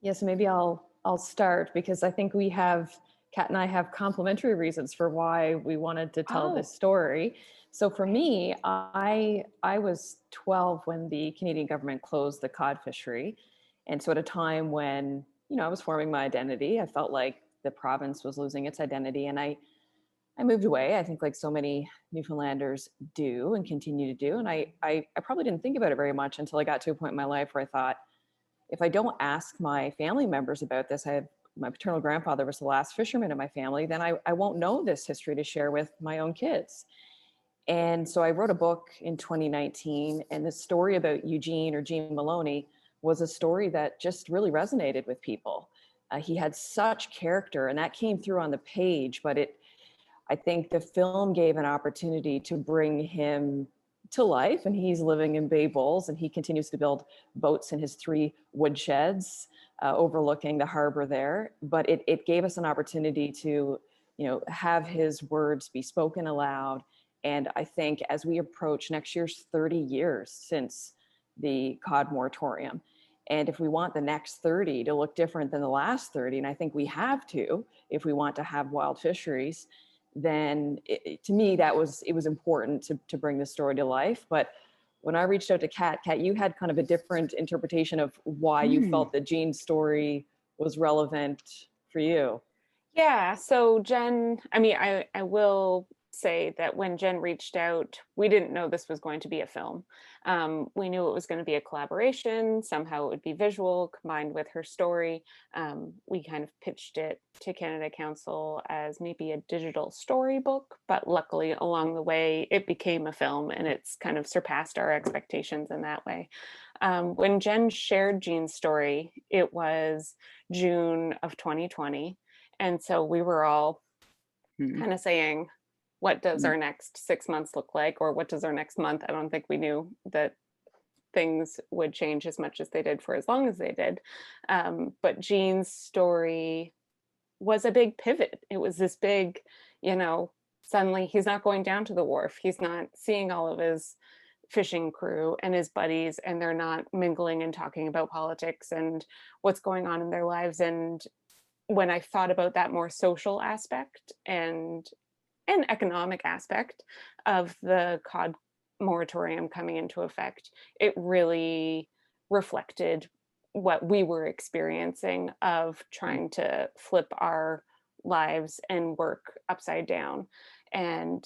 Yes, maybe I'll start, because I think we have Kat and I have complementary reasons for why we wanted to tell Oh. this story. So for me, I was 12 when the Canadian government closed the cod fishery. And so at a time when, I was forming my identity, I felt like the province was losing its identity. And I moved away, I think like so many Newfoundlanders do and continue to do. And I probably didn't think about it very much until I got to a point in my life where I thought, if I don't ask my family members about this, my paternal grandfather was the last fisherman in my family, then I won't know this history to share with my own kids. And so I wrote a book in 2019, and the story about Eugene or Gene Maloney was a story that just really resonated with people. He had such character, and that came through on the page, but I think the film gave an opportunity to bring him to life, and he's living in Bay Bulls, and he continues to build boats in his 3 woodsheds overlooking the harbor there. But it gave us an opportunity to, have his words be spoken aloud. And I think as we approach next year's 30 years since the cod moratorium, and if we want the next 30 to look different than the last 30, and I think we have to, if we want to have wild fisheries, then to me, it was important to bring the story to life. But when I reached out to Kat, you had kind of a different interpretation of why you felt that Gene's story was relevant for you. Yeah, so Jen, I will say that when Jen reached out, we didn't know this was going to be a film. We knew it was going to be a collaboration. Somehow it would be visual combined with her story. We kind of pitched it to Canada Council as maybe a digital storybook, but luckily along the way it became a film, and it's kind of surpassed our expectations in that way. When Jen shared Gene's story, it was June of 2020. And so we were all kind of saying, what does our next 6 months look like? Or what does our next month? I don't think we knew that things would change as much as they did for as long as they did. But Gene's story was a big pivot. It was this big, suddenly he's not going down to the wharf. He's not seeing all of his fishing crew and his buddies, and they're not mingling and talking about politics and what's going on in their lives. And when I thought about that more social aspect and economic aspect of the cod moratorium coming into effect, it really reflected what we were experiencing of trying to flip our lives and work upside down. And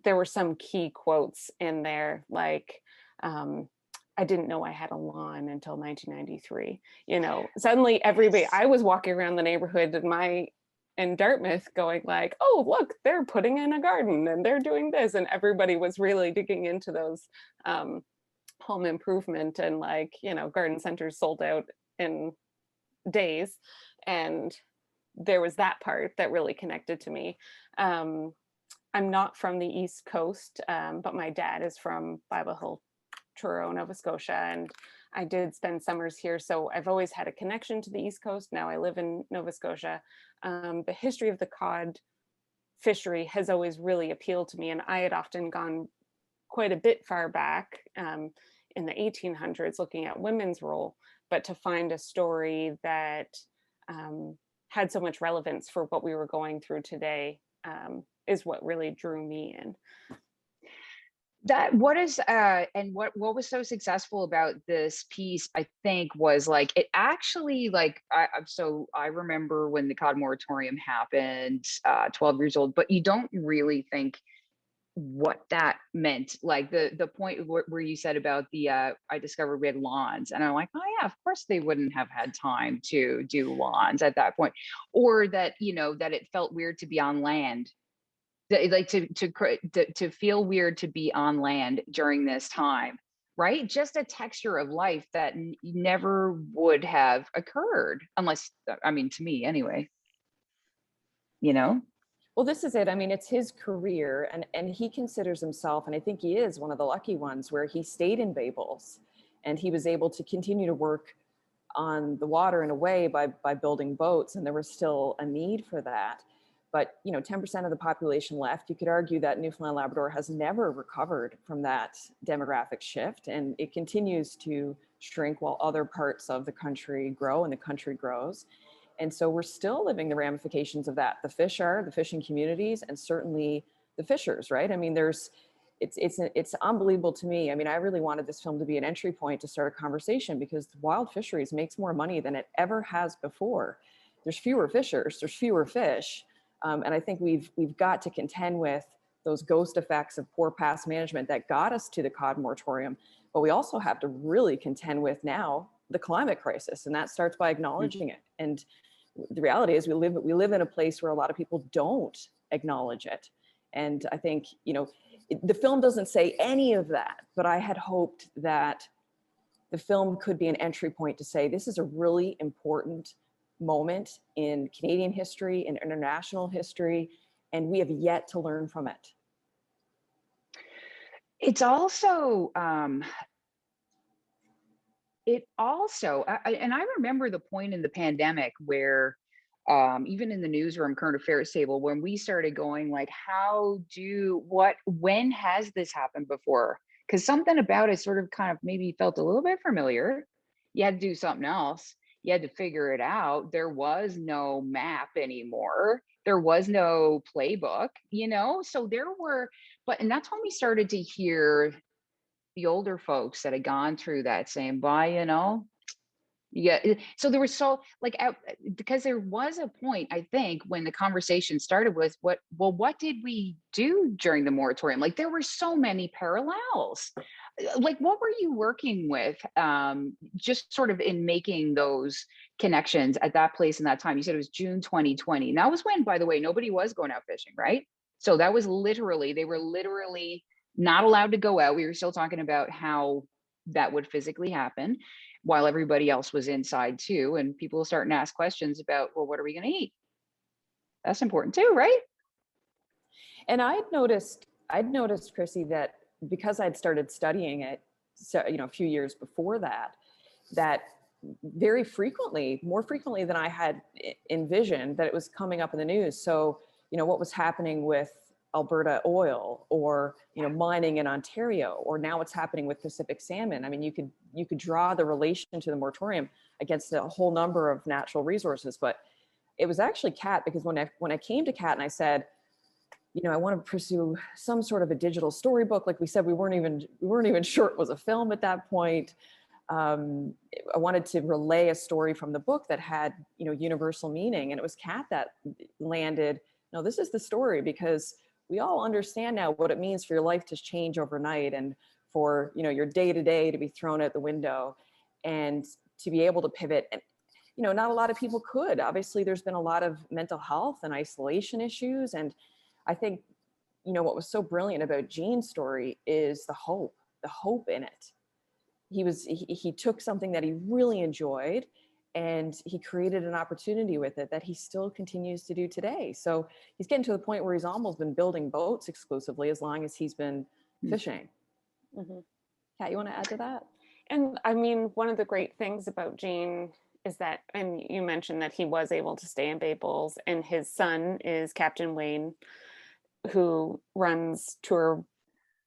there were some key quotes in there, like, I didn't know I had a lawn until 1993. Suddenly everybody, I was walking around the neighborhood in Dartmouth going like, oh, look, they're putting in a garden and they're doing this. And everybody was really digging into those home improvement and garden centers sold out in days. And there was that part that really connected to me. I'm not from the East Coast, but my dad is from Bible Hill, Truro, Nova Scotia, and I did spend summers here, so I've always had a connection to the East Coast. Now I live in Nova Scotia. The history of the cod fishery has always really appealed to me, and I had often gone quite a bit far back in the 1800s looking at women's role, but to find a story that had so much relevance for what we were going through today is what really drew me in. That what is and what was so successful about this piece, I think, was like it actually I remember when the cod moratorium happened, 12 years old, but you don't really think what that meant. Like the point where you said about the I discovered we had lawns, and I'm like, oh yeah, of course they wouldn't have had time to do lawns at that point, or that that it felt weird to be on land. Like to feel weird to be on land during this time, right? Just a texture of life that never would have occurred unless, to me anyway, Well, this is it. It's his career, and he considers himself, and I think he is one of the lucky ones, where he stayed in Bay Bulls and he was able to continue to work on the water in a way by building boats, and there was still a need for that. But 10% of the population left. You could argue that Newfoundland Labrador has never recovered from that demographic shift, and it continues to shrink while other parts of the country grow and the country grows. And so we're still living the ramifications of that. The fishing communities, and certainly the fishers, right? I mean, it's unbelievable to me. I mean, I really wanted this film to be an entry point to start a conversation, because wild fisheries makes more money than it ever has before. There's fewer fishers, there's fewer fish. And I think we've got to contend with those ghost effects of poor past management that got us to the cod moratorium. But we also have to really contend with now the climate crisis, and that starts by acknowledging it. And the reality is we live in a place where a lot of people don't acknowledge it. And I think, the film doesn't say any of that, but I had hoped that the film could be an entry point to say, this is a really important moment in Canadian history, in international history, and we have yet to learn from it. It's also, and I remember the point in the pandemic where, even in the newsroom current affairs table, when we started going like, when has this happened before? Because something about it sort of kind of maybe felt a little bit familiar. You had to do something else. You had to figure it out. There was no map anymore. There was no playbook, So and that's when we started to hear the older folks that had gone through that saying, "Bye, Yeah, so there was because there was a point, I think, when the conversation started was what did we do during the moratorium? Like there were so many parallels. Like what were you working with, just sort of in making those connections at that place in that time? You said it was June 2020. And that was when, by the way, nobody was going out fishing, right? So that was they were literally not allowed to go out. We were still talking about how that would physically happen while everybody else was inside too. And people starting to ask questions about, well, what are we going to eat? That's important too, right? And I'd noticed, Chrissy, that because I'd started studying it, so, a few years before that very frequently, more frequently than I had envisioned, that it was coming up in the news. So, what was happening with Alberta oil, or mining in Ontario, or now what's happening with Pacific salmon. I mean, you could draw the relation to the moratorium against a whole number of natural resources. But it was actually CAT, because when I came to CAT and I said, I want to pursue some sort of a digital storybook, like we said, we weren't even sure it was a film at that point. I wanted to relay a story from the book that had universal meaning, and it was CAT that landed. No, this is the story, because we all understand now what it means for your life to change overnight, and for your day-to-day to be thrown out the window, and to be able to pivot. And not a lot of people could. Obviously, there's been a lot of mental health and isolation issues, and I think what was so brilliant about Gene's story is the hope in it. He took something that he really enjoyed, and he created an opportunity with it that he still continues to do today. So he's getting to the point where he's almost been building boats exclusively as long as he's been fishing. Mm-hmm. Kat, you want to add to that? And I mean, one of the great things about Gene is that, and you mentioned that he was able to stay in Bay Bulls, and his son is Captain Wayne, who runs tour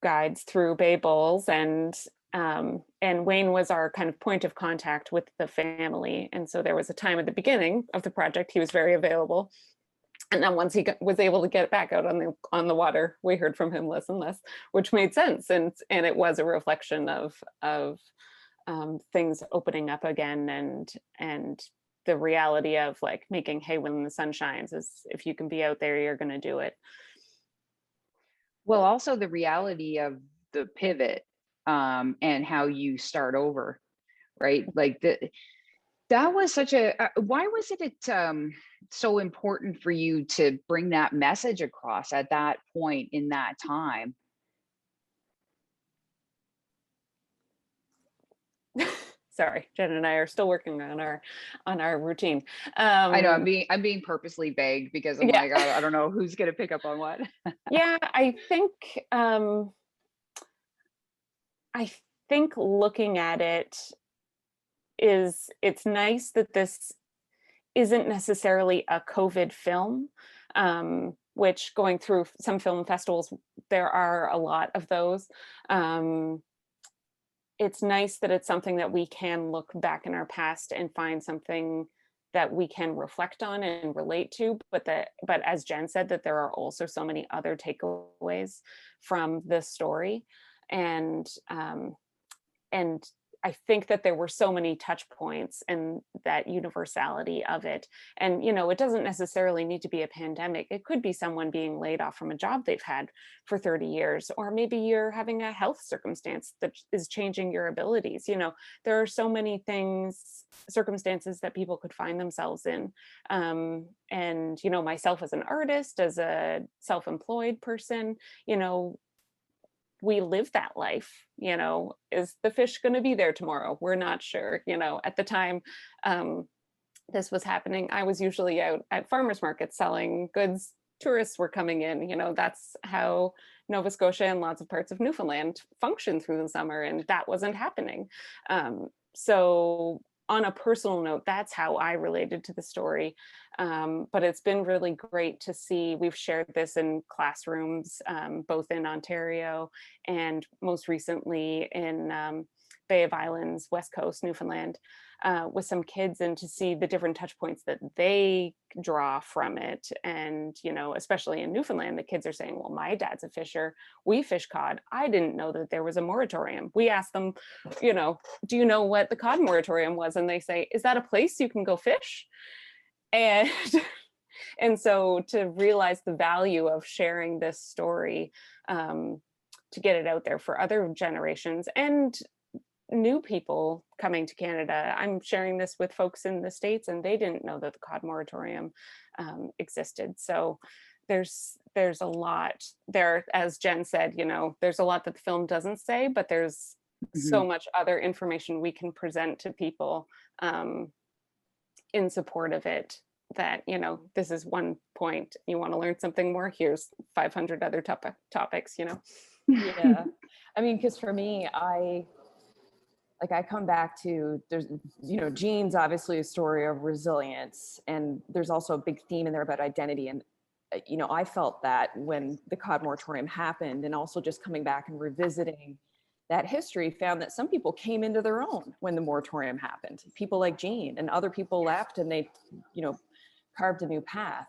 guides through Bay Bulls, and Wayne was our kind of point of contact with the family. And so there was a time at the beginning of the project he was very available, and then once he was able to get back out on the water, we heard from him less and less, which made sense. And it was a reflection of things opening up again, and the reality of like making hay when the sun shines is, if you can be out there, you're going to do it. Well, also the reality of the pivot, and how you start over, right? Like that was such why was it so important for you to bring that message across at that point in that time? Sorry, Jen and I are still working on our routine. I know I'm being purposely vague, because I'm like, I don't know who's going to pick up on what. Yeah, I think looking at it it's nice that this isn't necessarily a COVID film, which going through some film festivals, there are a lot of those. It's nice that it's something that we can look back in our past and find something that we can reflect on and relate to, but as Jen said, that there are also so many other takeaways from this story. And and I think that there were so many touch points and that universality of it. And, it doesn't necessarily need to be a pandemic. It could be someone being laid off from a job they've had for 30 years, or maybe you're having a health circumstance that is changing your abilities. There are so many circumstances that people could find themselves in. And, myself as an artist, as a self-employed person, we live that life. Is the fish going to be there tomorrow? We're not sure. At the time this was happening, I was usually out at farmers markets selling goods. Tourists were coming in. That's how Nova Scotia and lots of parts of Newfoundland function through the summer, and that wasn't happening. So on a personal note, that's how I related to the story. But it's been really great to see. We've shared this in classrooms, both in Ontario and most recently in Bay of Islands, West Coast, Newfoundland, with some kids, and to see the different touch points that they draw from it. And, especially in Newfoundland, the kids are saying, well, my dad's a fisher. We fish cod. I didn't know that there was a moratorium. We asked them, do you know what the cod moratorium was? And they say, is that a place you can go fish? And and so to realize the value of sharing this story, to get it out there for other generations and new people coming to Canada. I'm sharing this with folks in the States, and they didn't know that the cod moratorium existed. So there's a lot there, as Jen said, there's a lot that the film doesn't say, but there's so much other information we can present to people in support of it, that this is one point. You want to learn something more, here's 500 other topics. Yeah, I mean, because for me, I come back to, there's, Jean's obviously a story of resilience, and there's also a big theme in there about identity. And, I felt that when the cod moratorium happened, and also just coming back and revisiting that history, found that some people came into their own when the moratorium happened. People like Jean, and other people left, and they, carved a new path.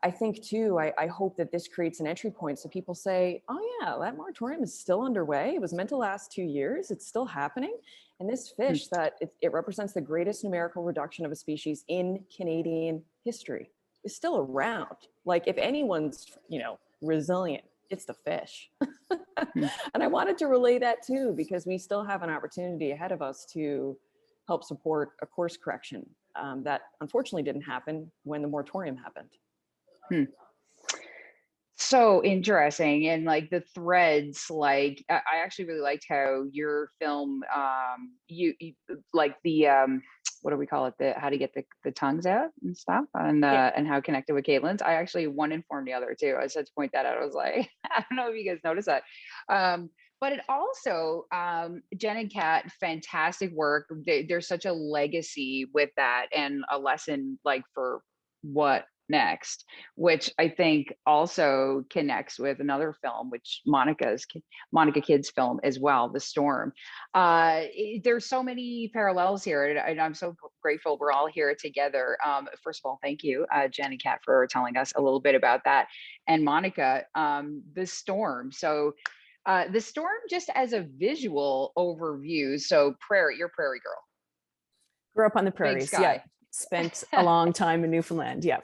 I think too, I hope that this creates an entry point so people say, oh yeah, that moratorium is still underway. It was meant to last 2 years. It's still happening. And this fish, that it represents the greatest numerical reduction of a species in Canadian history, is still around. Like, if anyone's, resilient, it's the fish. And I wanted to relay that too, because we still have an opportunity ahead of us to help support a course correction that unfortunately didn't happen when the moratorium happened. So interesting. And like the threads, like I actually really liked how your film, you like the what do we call it, the how to get the tongues out and stuff, and and how connected with Caitlin's. I actually, one informed the other too. I just had to point that out. I was like, I don't know if you guys noticed that. But it also, Jen and Kat, fantastic work. There's such a legacy with that, and a lesson like for what next, which I think also connects with another film, which Monica Kidd's film as well, The Storm. There's so many parallels here, and I'm so grateful we're all here together. First of all, thank you, Jen and Kat, for telling us a little bit about that. And Monica, The Storm. So The Storm, just as a visual overview. So you're a prairie girl. Grew up on the prairies. Yeah. Spent a long time in Newfoundland. Yeah.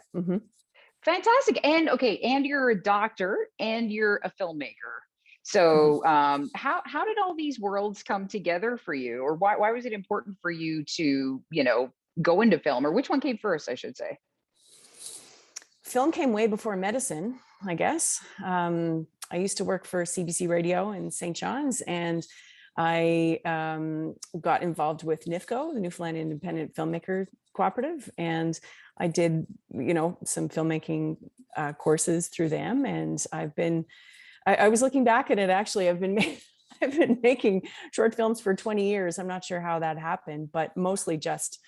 Fantastic. And okay, and you're a doctor and you're a filmmaker. So how did all these worlds come together for you? Or why was it important for you to, go into film? Or which one came first, I should say? Film came way before medicine, I guess. I used to work for CBC Radio in St. John's, and I got involved with NIFCO, the Newfoundland Independent Filmmaker Cooperative, and I did, some filmmaking courses through them. And I was looking back at it, actually. I've been making short films for 20 years. I'm not sure how that happened, but mostly just,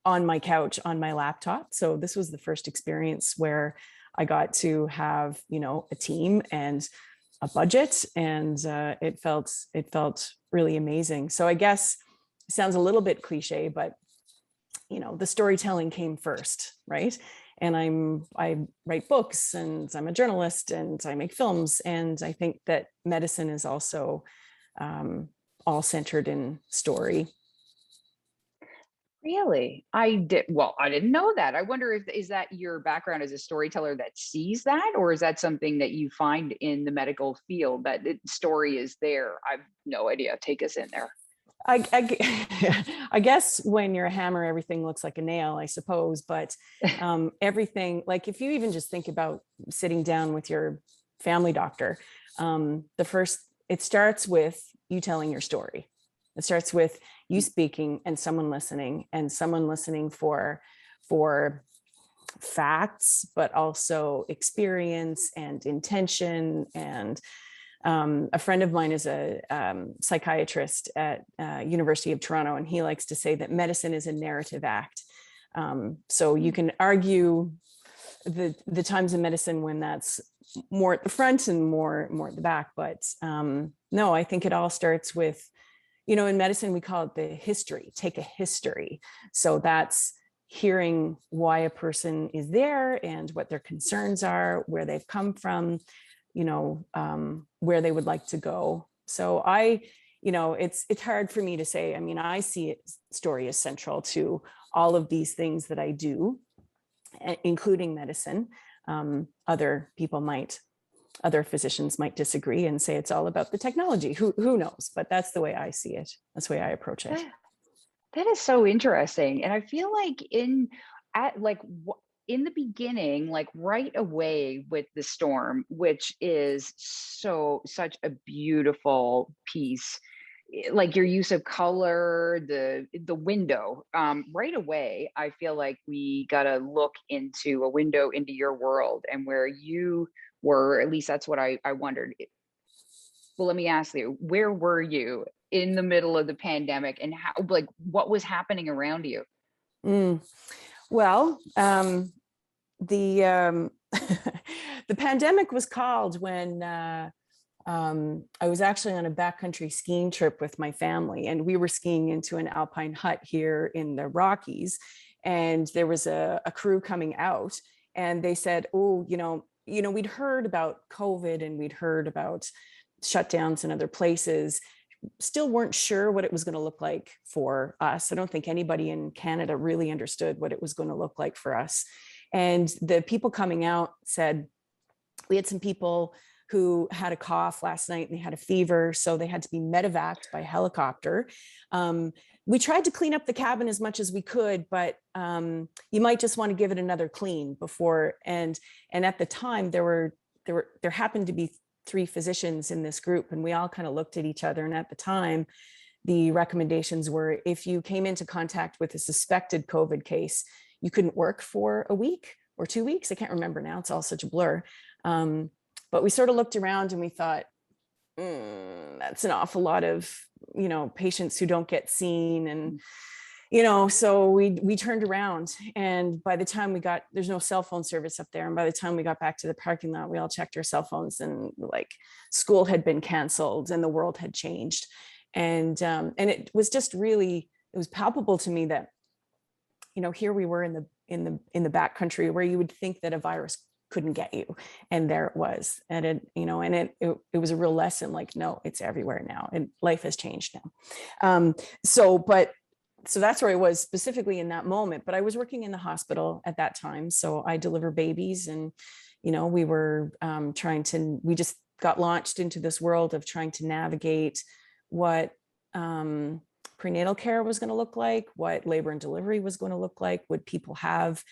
on my couch, on my laptop. So this was the first experience where I got to have, a team and a budget, and it felt really amazing. So I guess it sounds a little bit cliche, but the storytelling came first, right? And I write books, and I'm a journalist, and I make films. And I think that medicine is also all centered in story. Really? I didn't know that. I wonder if is that your background as a storyteller that sees that, or is that something that you find in the medical field that the story is there? I've no idea. Take us in there. I guess when you're a hammer, everything looks like a nail, I suppose. But everything, like if you even just think about sitting down with your family doctor, it starts with you telling your story. It starts with you speaking and someone listening for facts, but also experience and intention. And a friend of mine is a psychiatrist at University of Toronto, and he likes to say that medicine is a narrative act. So you can argue the times in medicine when that's more at the front and more at the back, but no, I think it all starts with, in medicine we call it the history. Take a history. So that's hearing why a person is there and what their concerns are, where they've come from, where they would like to go. So it's hard for me to say. I mean, I see story as central to all of these things that I do, including medicine. Other physicians might disagree and say it's all about the technology. Who knows? But that's the way I see it. That's the way I approach it. That is so interesting. And I feel like in the beginning, like right away with the storm, which is such a beautiful piece, like your use of color, the window, right away, I feel like we got to look into a window into your world and where you were. At least that's what I wondered. Well, let me ask you, where were you in the middle of the pandemic, and how, like, what was happening around you? Well, the the pandemic was called when I was actually on a backcountry skiing trip with my family, and we were skiing into an alpine hut here in the Rockies, and there was a crew coming out, and they said, "Oh, we'd heard about COVID and we'd heard about shutdowns in other places. Still weren't sure what it was going to look like for us. I don't think anybody in Canada really understood what it was going to look like for us." And the people coming out said, we had some people who had a cough last night and they had a fever, so they had to be medevaced by helicopter. We tried to clean up the cabin as much as we could, but you might just want to give it another clean before. And at the time, there happened to be 3 physicians in this group, and we all kind of looked at each other. And at the time, the recommendations were, if you came into contact with a suspected COVID case, you couldn't work for a week or 2 weeks. I can't remember now. It's all such a blur. But we sort of looked around and we thought, that's an awful lot of, patients who don't get seen. And, so we turned around, and by the time there's no cell phone service up there. And by the time we got back to the parking lot, we all checked our cell phones, and like school had been canceled and the world had changed. And it was just really, it was palpable to me that, here we were in the backcountry where you would think that a virus couldn't get you, and there it was. And it was a real lesson, like, no, it's everywhere now, and life has changed now. So that's where I was specifically in that moment. But I was working in the hospital at that time, so I deliver babies, and we were we just got launched into this world of trying to navigate what prenatal care was going to look like, what labor and delivery was going to look like. Would people have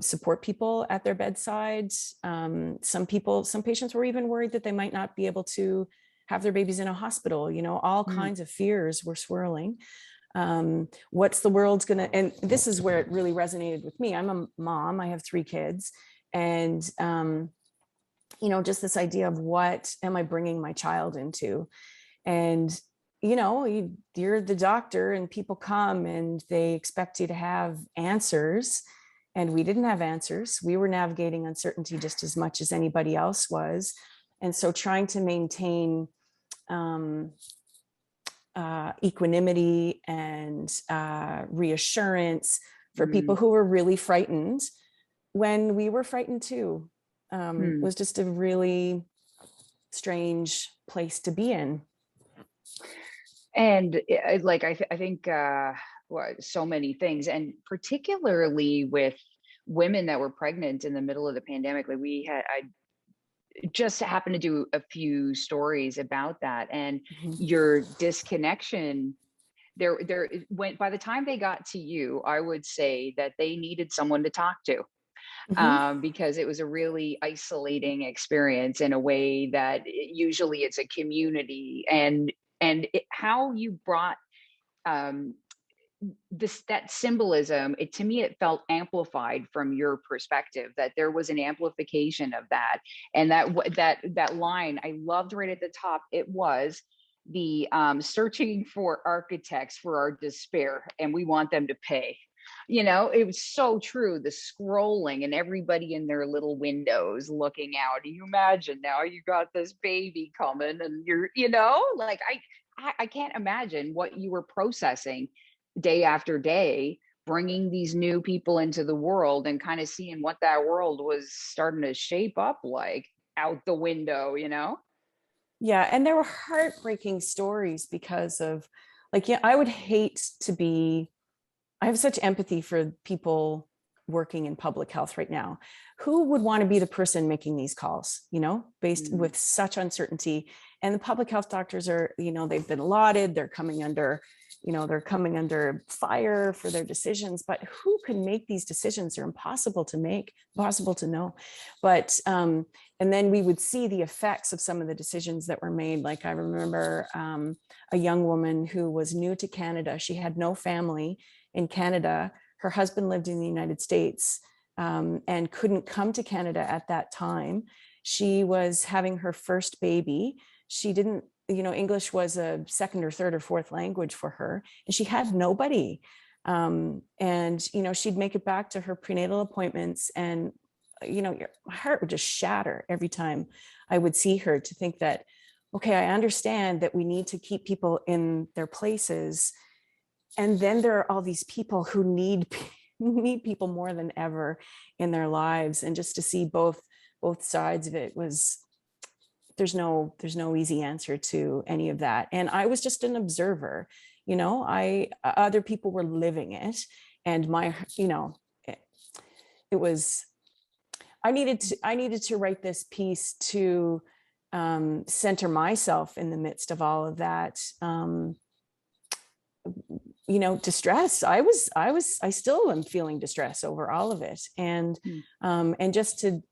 support people at their bedsides? Some patients were even worried that they might not be able to have their babies in a hospital. All kinds of fears were swirling. What's the world's gonna, and this is where it really resonated with me. I'm a mom, I have 3 kids, and just this idea of, what am I bringing my child into? And you're the doctor, and people come and they expect you to have answers, and we didn't have answers. We were navigating uncertainty just as much as anybody else was. And so trying to maintain equanimity and reassurance for people Mm. who were really frightened when we were frightened too. Was just a really strange place to be in. And like I think so many things, and particularly with women that were pregnant in the middle of the pandemic. Like I just happened to do a few stories about that, and your disconnection there went, by the time they got to you, I would say that they needed someone to talk to, because it was a really isolating experience in a way that usually it's a community. And how you brought um, that symbolism, to me it felt amplified from your perspective, that there was an amplification of that. And that line I loved right at the top. It was the searching for architects for our despair, and we want them to pay. It was so true. The scrolling and everybody in their little windows looking out. You imagine now you got this baby coming, and like I can't imagine what you were processing day after day, bringing these new people into the world and kind of seeing what that world was starting to shape up like out the window. Yeah, and there were heartbreaking stories because of, like, yeah, I would hate to be, I have such empathy for people working in public health right now. Who would want to be the person making these calls, based with such uncertainty? And the public health doctors are, they've been lauded, they're coming under fire for their decisions, but who can make these decisions? They're impossible to make, impossible to know. But and then we would see the effects of some of the decisions that were made. Like I remember a young woman who was new to Canada. She had no family in Canada. Her husband lived in the United States and couldn't come to Canada at that time. She was having her first baby. She didn't, English was a second or third or fourth language for her, and she had nobody. And she'd make it back to her prenatal appointments, and my heart would just shatter every time I would see her, to think that, okay, I understand that we need to keep people in their places, and then there are all these people who need people more than ever in their lives. And just to see both sides of it was, there's no easy answer to any of that. And I was just an observer. Other people were living it, and it was, I needed to write this piece to center myself in the midst of all of that distress. I still am feeling distress over all of it, and just to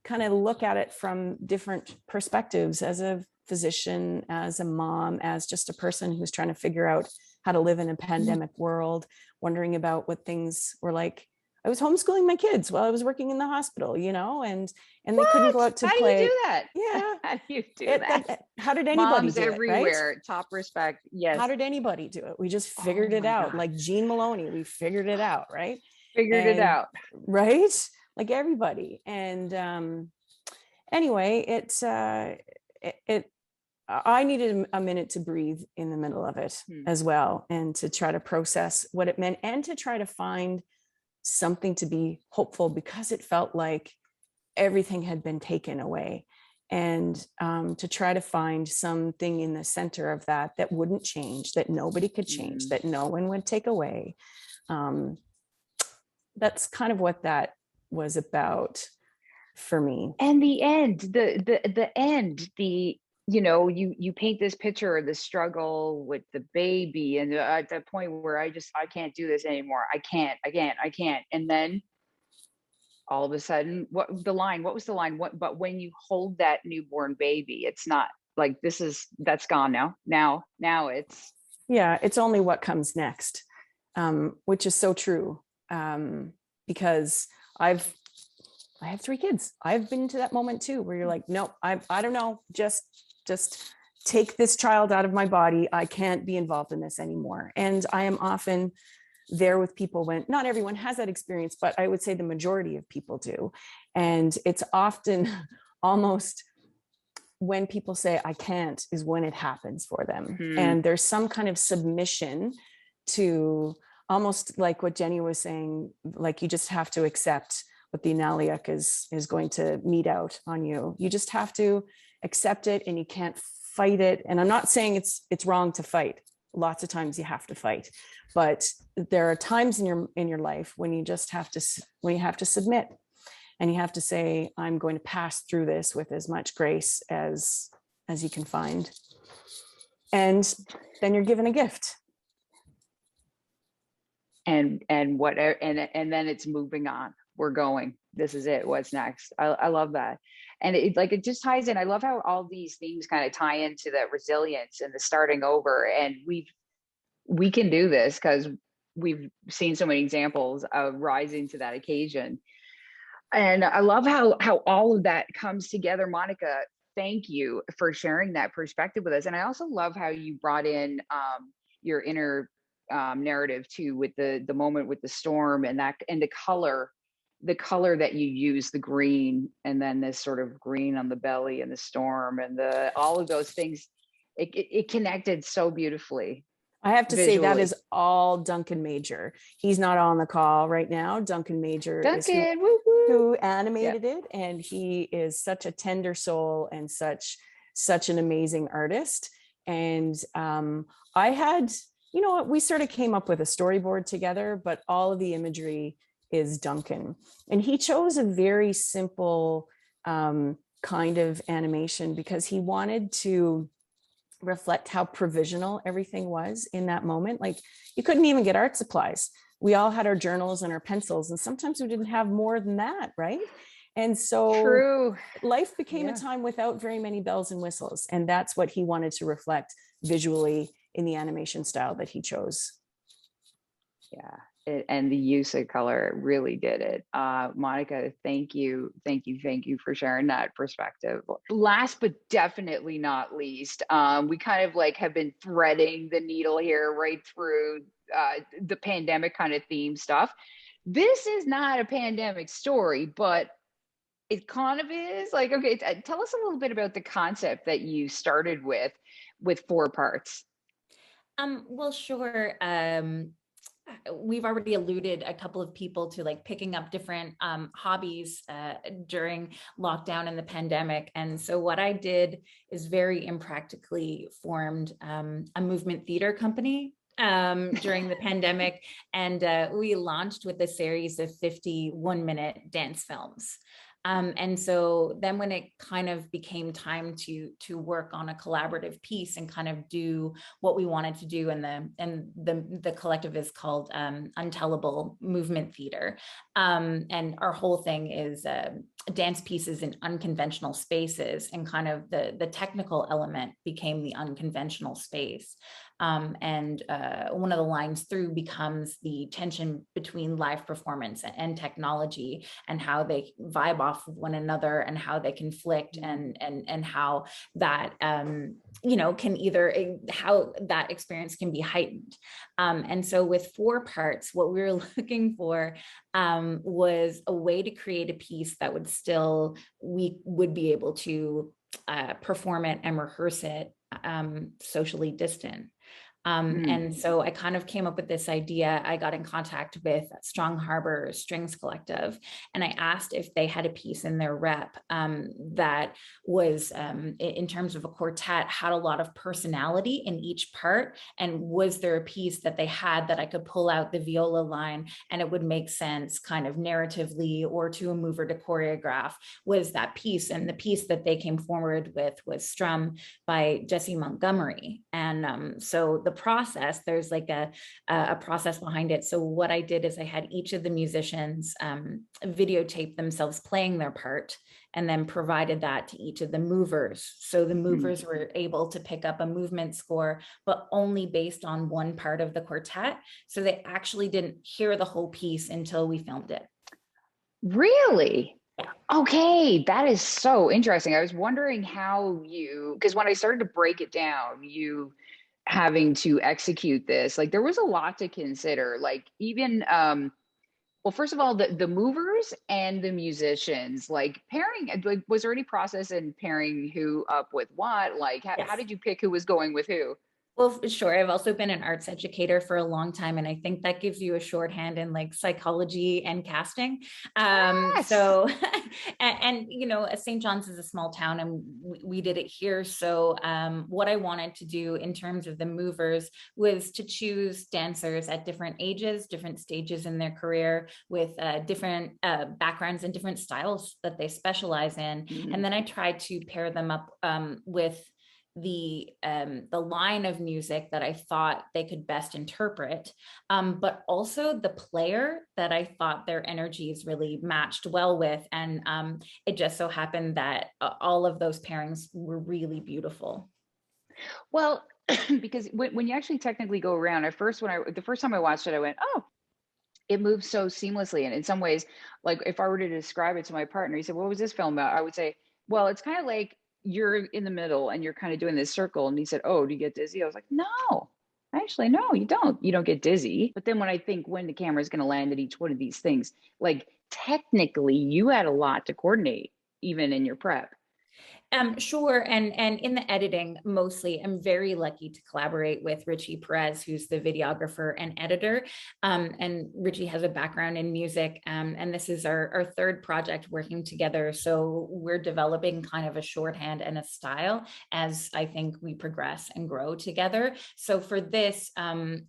kind of look at it from different perspectives, as a physician, as a mom, as just a person who's trying to figure out how to live in a pandemic world, wondering about what things were like. I was homeschooling my kids while I was working in the hospital, and they couldn't go out to How play. Do you do that? Yeah. How do you do that? How did anybody Moms do everywhere, it, right? top respect. Yes. How did anybody do it? We just figured it out. God. Like Jean Maloney, we figured it out, right? Figured it out. Right? Like everybody. And anyway, I needed a minute to breathe in the middle of it as well, and to try to process what it meant, and to try to find something to be hopeful, because it felt like everything had been taken away, and to try to find something in the center of that wouldn't change, that nobody could change, that no one would take away. That's kind of what that was about for me. And the end, the end, you paint this picture of the struggle with the baby, and at that point where I can't do this anymore. I can't. And then all of a sudden, what was the line? But when you hold that newborn baby, it's not like that's gone now. Now it's. Yeah, it's only what comes next, which is so true. Because I have 3 kids. I've been to that moment too, where you're like, no, I don't know, just take this child out of my body. I can't be involved in this anymore. And I am often there with people when not everyone has that experience, but I would say the majority of people do. And it's often almost when people say I can't is when it happens for them. Hmm. And there's some kind of submission to, almost like what Jenny was saying, like you just have to accept what the Naliak is going to mete out on you. You just have to accept it, and you can't fight it. And I'm not saying it's wrong to fight. Lots of times you have to fight, but there are times in your life when you just have to submit, and you have to say, I'm going to pass through this with as much grace as you can find. And then you're given a gift. And whatever, and then it's moving on. We're going. This is it. What's next? I love that. And it just ties in. I love how all these themes kind of tie into that resilience and the starting over. And we can do this because we've seen so many examples of rising to that occasion. And I love how all of that comes together. Monica, thank you for sharing that perspective with us. And I also love how you brought in your inner narrative too, with the moment with the storm and the color that you use, the green, and then this sort of green on the belly and the storm and all of those things. It connected so beautifully. I have to say that Visually. is all Duncan Major. He's not on the call right now. Duncan Major is Duncan, woo, woo. who animated it, and he is such a tender soul and such an amazing artist. And I had, you know what, we sort of came up with a storyboard together, but all of the imagery is Duncan. And he chose a very simple kind of animation because he wanted to reflect how provisional everything was in that moment. Like, you couldn't even get art supplies. We all had our journals and our pencils, and sometimes we didn't have more than that, right? And so True. life became Yeah. a time without very many bells and whistles. And that's what he wanted to reflect visually in the animation style that he chose. Yeah. And the use of color really did it. Monica, thank you for sharing that perspective. Last but definitely not least, we kind of like have been threading the needle here right through the pandemic kind of theme stuff. This is not a pandemic story, but it kind of is. Like, okay, tell us a little bit about the concept that you started with 4 parts. Well, sure. We've already alluded a couple of people to like picking up different hobbies during lockdown and the pandemic. And so what I did is very impractically formed a movement theater company during the pandemic. And we launched with a series of 51-minute dance films. And so then when it kind of became time to work on a collaborative piece and kind of do what we wanted to do, and the collective is called Untellable Movement Theater. And our whole thing is dance pieces in unconventional spaces, and kind of the technical element became the unconventional space. And one of the lines through becomes the tension between live performance and technology, and how they vibe off of one another, and how they conflict, and how that can either, how that experience can be heightened. And so with 4 parts, what we were looking for was a way to create a piece that we would be able to perform it and rehearse it socially distant. And so I kind of came up with this idea. I got in contact with Strong Harbor Strings Collective, and I asked if they had a piece in their rep that was, in terms of a quartet, had a lot of personality in each part. And was there a piece that they had that I could pull out the viola line and it would make sense kind of narratively, or to a mover to choreograph, was that piece. And the piece that they came forward with was Strum by Jesse Montgomery. And so the process, there's like a process behind it. So what I did is I had each of the musicians videotape themselves playing their part, and then provided that to each of the movers. So the movers were able to pick up a movement score, but only based on one part of the quartet. So they actually didn't hear the whole piece until we filmed it. Really? Okay, that is so interesting. I was wondering how because when I started to break it down, you having to execute this, like there was a lot to consider. Like even Well, first of all, the movers and the musicians, like pairing, like, was there any process in pairing who up with what? Like, how Yes. did you pick who was going with who? Well, sure. I've also been an arts educator for a long time, and I think that gives you a shorthand in like psychology and casting. Yes. So, and you know, St. John's is a small town, and we did it here. So, what I wanted to do in terms of the movers was to choose dancers at different ages, different stages in their career, with different backgrounds and different styles that they specialize in, Mhm. and then I tried to pair them up with the line of music that I thought they could best interpret, but also the player that I thought their energies really matched well with, and it just so happened that all of those pairings were really beautiful. Well, because when you actually technically go around, at first, the first time I watched it, I went, oh, it moves so seamlessly. And in some ways, like if I were to describe it to my partner, he said, what was this film about? I would say, well, it's kind of like you're in the middle and you're kind of doing this circle. And he said, oh, do you get dizzy? I was like, no, actually, no, you don't. You don't get dizzy. But then when I think when the camera is going to land at each one of these things, like technically you had a lot to coordinate, even in your prep. Sure. And in the editing, mostly, I'm very lucky to collaborate with Richie Perez, who's the videographer and editor. And Richie has a background in music. And this is our third project working together. So we're developing kind of a shorthand and a style as I think we progress and grow together. So for this,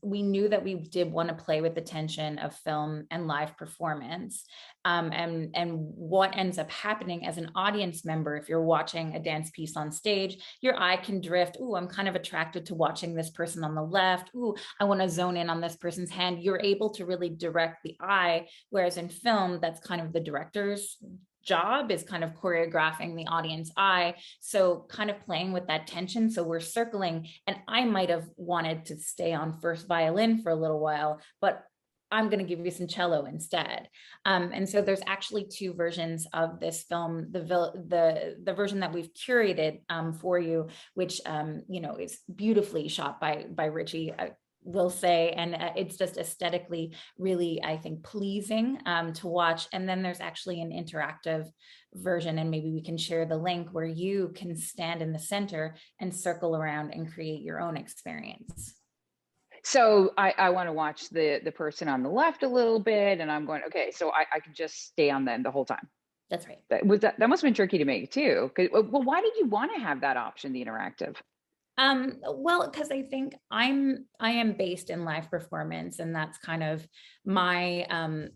we knew that we did want to play with the tension of film and live performance. And what ends up happening as an audience member, if you're watching a dance piece on stage, your eye can drift. Ooh, I'm kind of attracted to watching this person on the left. Ooh, I want to zone in on this person's hand. You're able to really direct the eye, whereas in film, that's kind of the director's job, is kind of choreographing the audience eye. So kind of playing with that tension. So we're circling, and I might have wanted to stay on first violin for a little while, but I'm going to give you some cello instead. And so there's actually two versions of this film. The version that we've curated for you, which you know, is beautifully shot by Richie, I will say, and it's just aesthetically really, I think, pleasing to watch. And then there's actually an interactive version, and maybe we can share the link, where you can stand in the center and circle around and create your own experience. So I want to watch the person on the left a little bit, and I'm going, okay, so I can just stay on them the whole time. That's right. That must have been tricky to make too. Well, why did you want to have that option, the interactive? Well, because I think I am based in live performance, and that's kind of my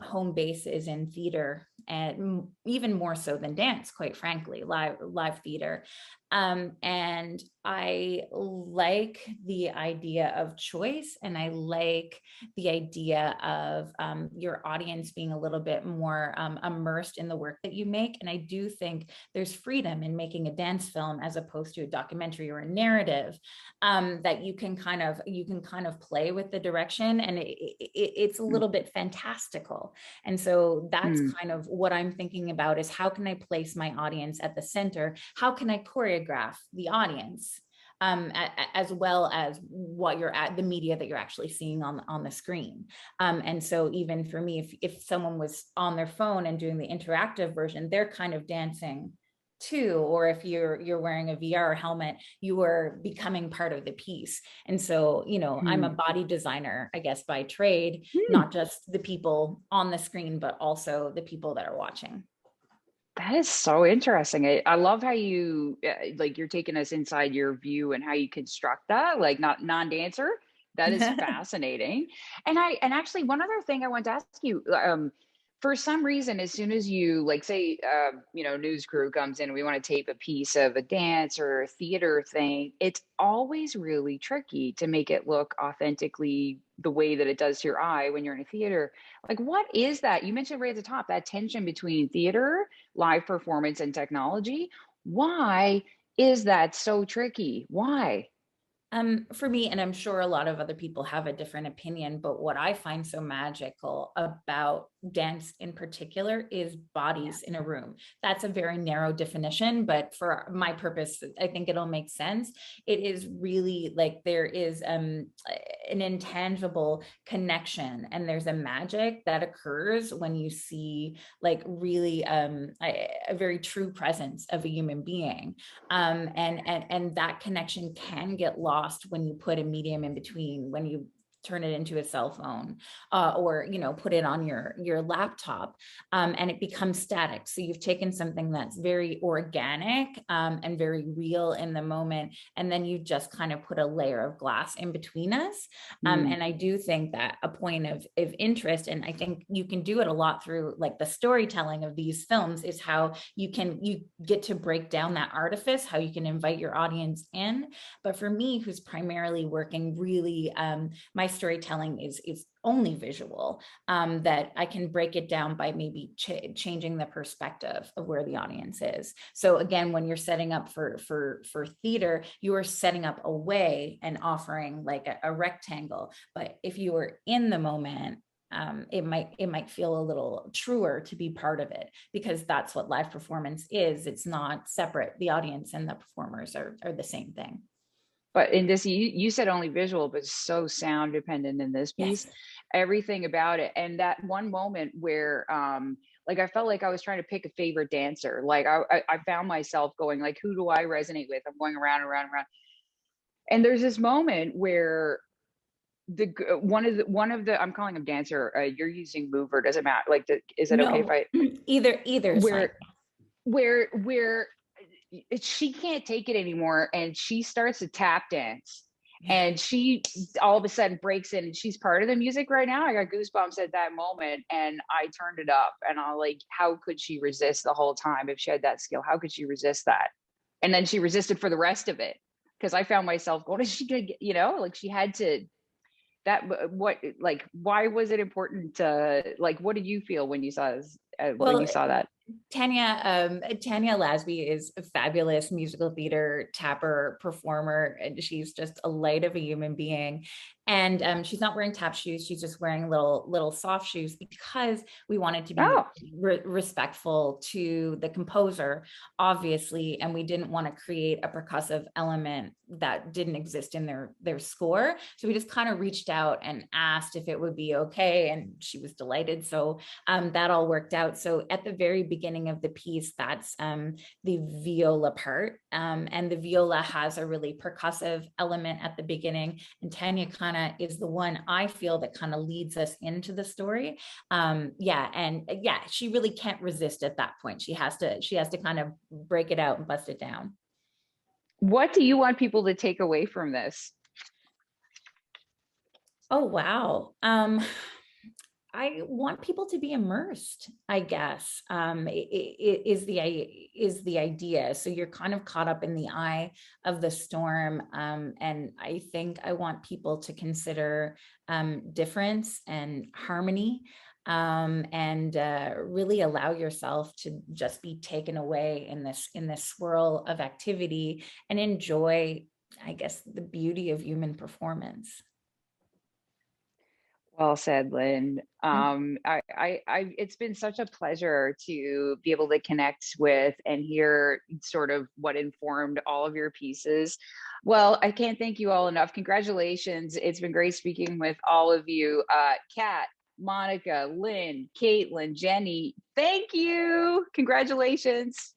home base is in theater, and even more so than dance, quite frankly, live theater. And I like the idea of choice, and I like the idea of your audience being a little bit more immersed in the work that you make. And I do think there's freedom in making a dance film as opposed to a documentary or a narrative, that you can kind of play with the direction, and it's a little bit fantastical. And so that's Mm. kind of what I'm thinking about, is how can I place my audience at the center? How can I choreograph the audience? As well as what you're at, the media that you're actually seeing on the screen. And so even for me, if someone was on their phone and doing the interactive version, they're kind of dancing too. Or if you're wearing a VR helmet, you are becoming part of the piece. And so, you know, I'm a Mm. body designer, I guess, by trade, Mm. not just the people on the screen, but also the people that are watching. That is so interesting. I love how you like you're taking us inside your view and how you construct that, like not non-dancer. That is fascinating. And actually one other thing I want to ask you, for some reason, as soon as you like say, you know, news crew comes in, we want to tape a piece of a dance or a theater thing, it's always really tricky to make it look authentically the way that it does to your eye when you're in a theater. Like, what is that? You mentioned right at the top, that tension between theater, live performance, and technology. Why is that so tricky? Why? For me, and I'm sure a lot of other people have a different opinion, but what I find so magical about dance in particular is bodies in a room. That's a very narrow definition, but for my purpose, I think it'll make sense. It is really like there is an intangible connection, and there's a magic that occurs when you see like really a very true presence of a human being. And that connection can get lost when you put a medium in between, when you turn it into a cell phone, or put it on your laptop, and it becomes static. So you've taken something that's very organic, and very real in the moment, and then you just kind of put a layer of glass in between us. And I do think that a point of interest, and I think you can do it a lot through like the storytelling of these films, is how you get to break down that artifice, how you can invite your audience in. But for me, who's primarily working really, my storytelling is only visual, that I can break it down by maybe changing the perspective of where the audience is. So again, when you're setting up for theater, you are setting up a way and offering like a rectangle. But if you were in the moment, it might feel a little truer to be part of it, because that's what live performance is. It's not separate. The audience and the performers are the same thing. But in this, you said only visual, but so sound dependent in this piece. Yes. Everything about it. And that one moment where like I felt like I was trying to pick a favorite dancer. Like I found myself going like, who do I resonate with? I'm going around and around and around. And there's this moment where one of the I'm calling him dancer. You're using mover. Doesn't matter. Like, is it okay if No, I either is fine. where she can't take it anymore, and she starts to tap dance, and she all of a sudden breaks in, and she's part of the music right now. I got goosebumps at that moment, and I turned it up, and I like, how could she resist the whole time? If she had that skill, how could she resist that? And then she resisted for the rest of it, because I found myself going, is she gonna get, like she had to, that what, like, why was it important to, like, what did you feel when you saw this, when you saw that? Tanya Lasby is a fabulous musical theater tapper performer, and she's just a light of a human being. And she's not wearing tap shoes; she's just wearing little soft shoes, because we wanted to be respectful to the composer, obviously, and we didn't want to create a percussive element that didn't exist in their score. So we just kind of reached out and asked if it would be okay, and she was delighted. So that all worked out. So at the very beginning of the piece, that's the viola part, and the viola has a really percussive element at the beginning, and Tanya kind of is the one I feel that kind of leads us into the story. She really can't resist at that point. She has to kind of break it out and bust it down. What do you want people to take away from this? Oh, wow. I want people to be immersed, I guess, is the idea. So you're kind of caught up in the eye of the storm. And I think I want people to consider difference and harmony, and really allow yourself to just be taken away in this swirl of activity, and enjoy, I guess, the beauty of human performance. Well said, Lynn. It's been such a pleasure to be able to connect with and hear sort of what informed all of your pieces. Well, I can't thank you all enough. Congratulations. It's been great speaking with all of you. Kat, Monica, Lynn, Caitlin, Jenny, thank you. Congratulations.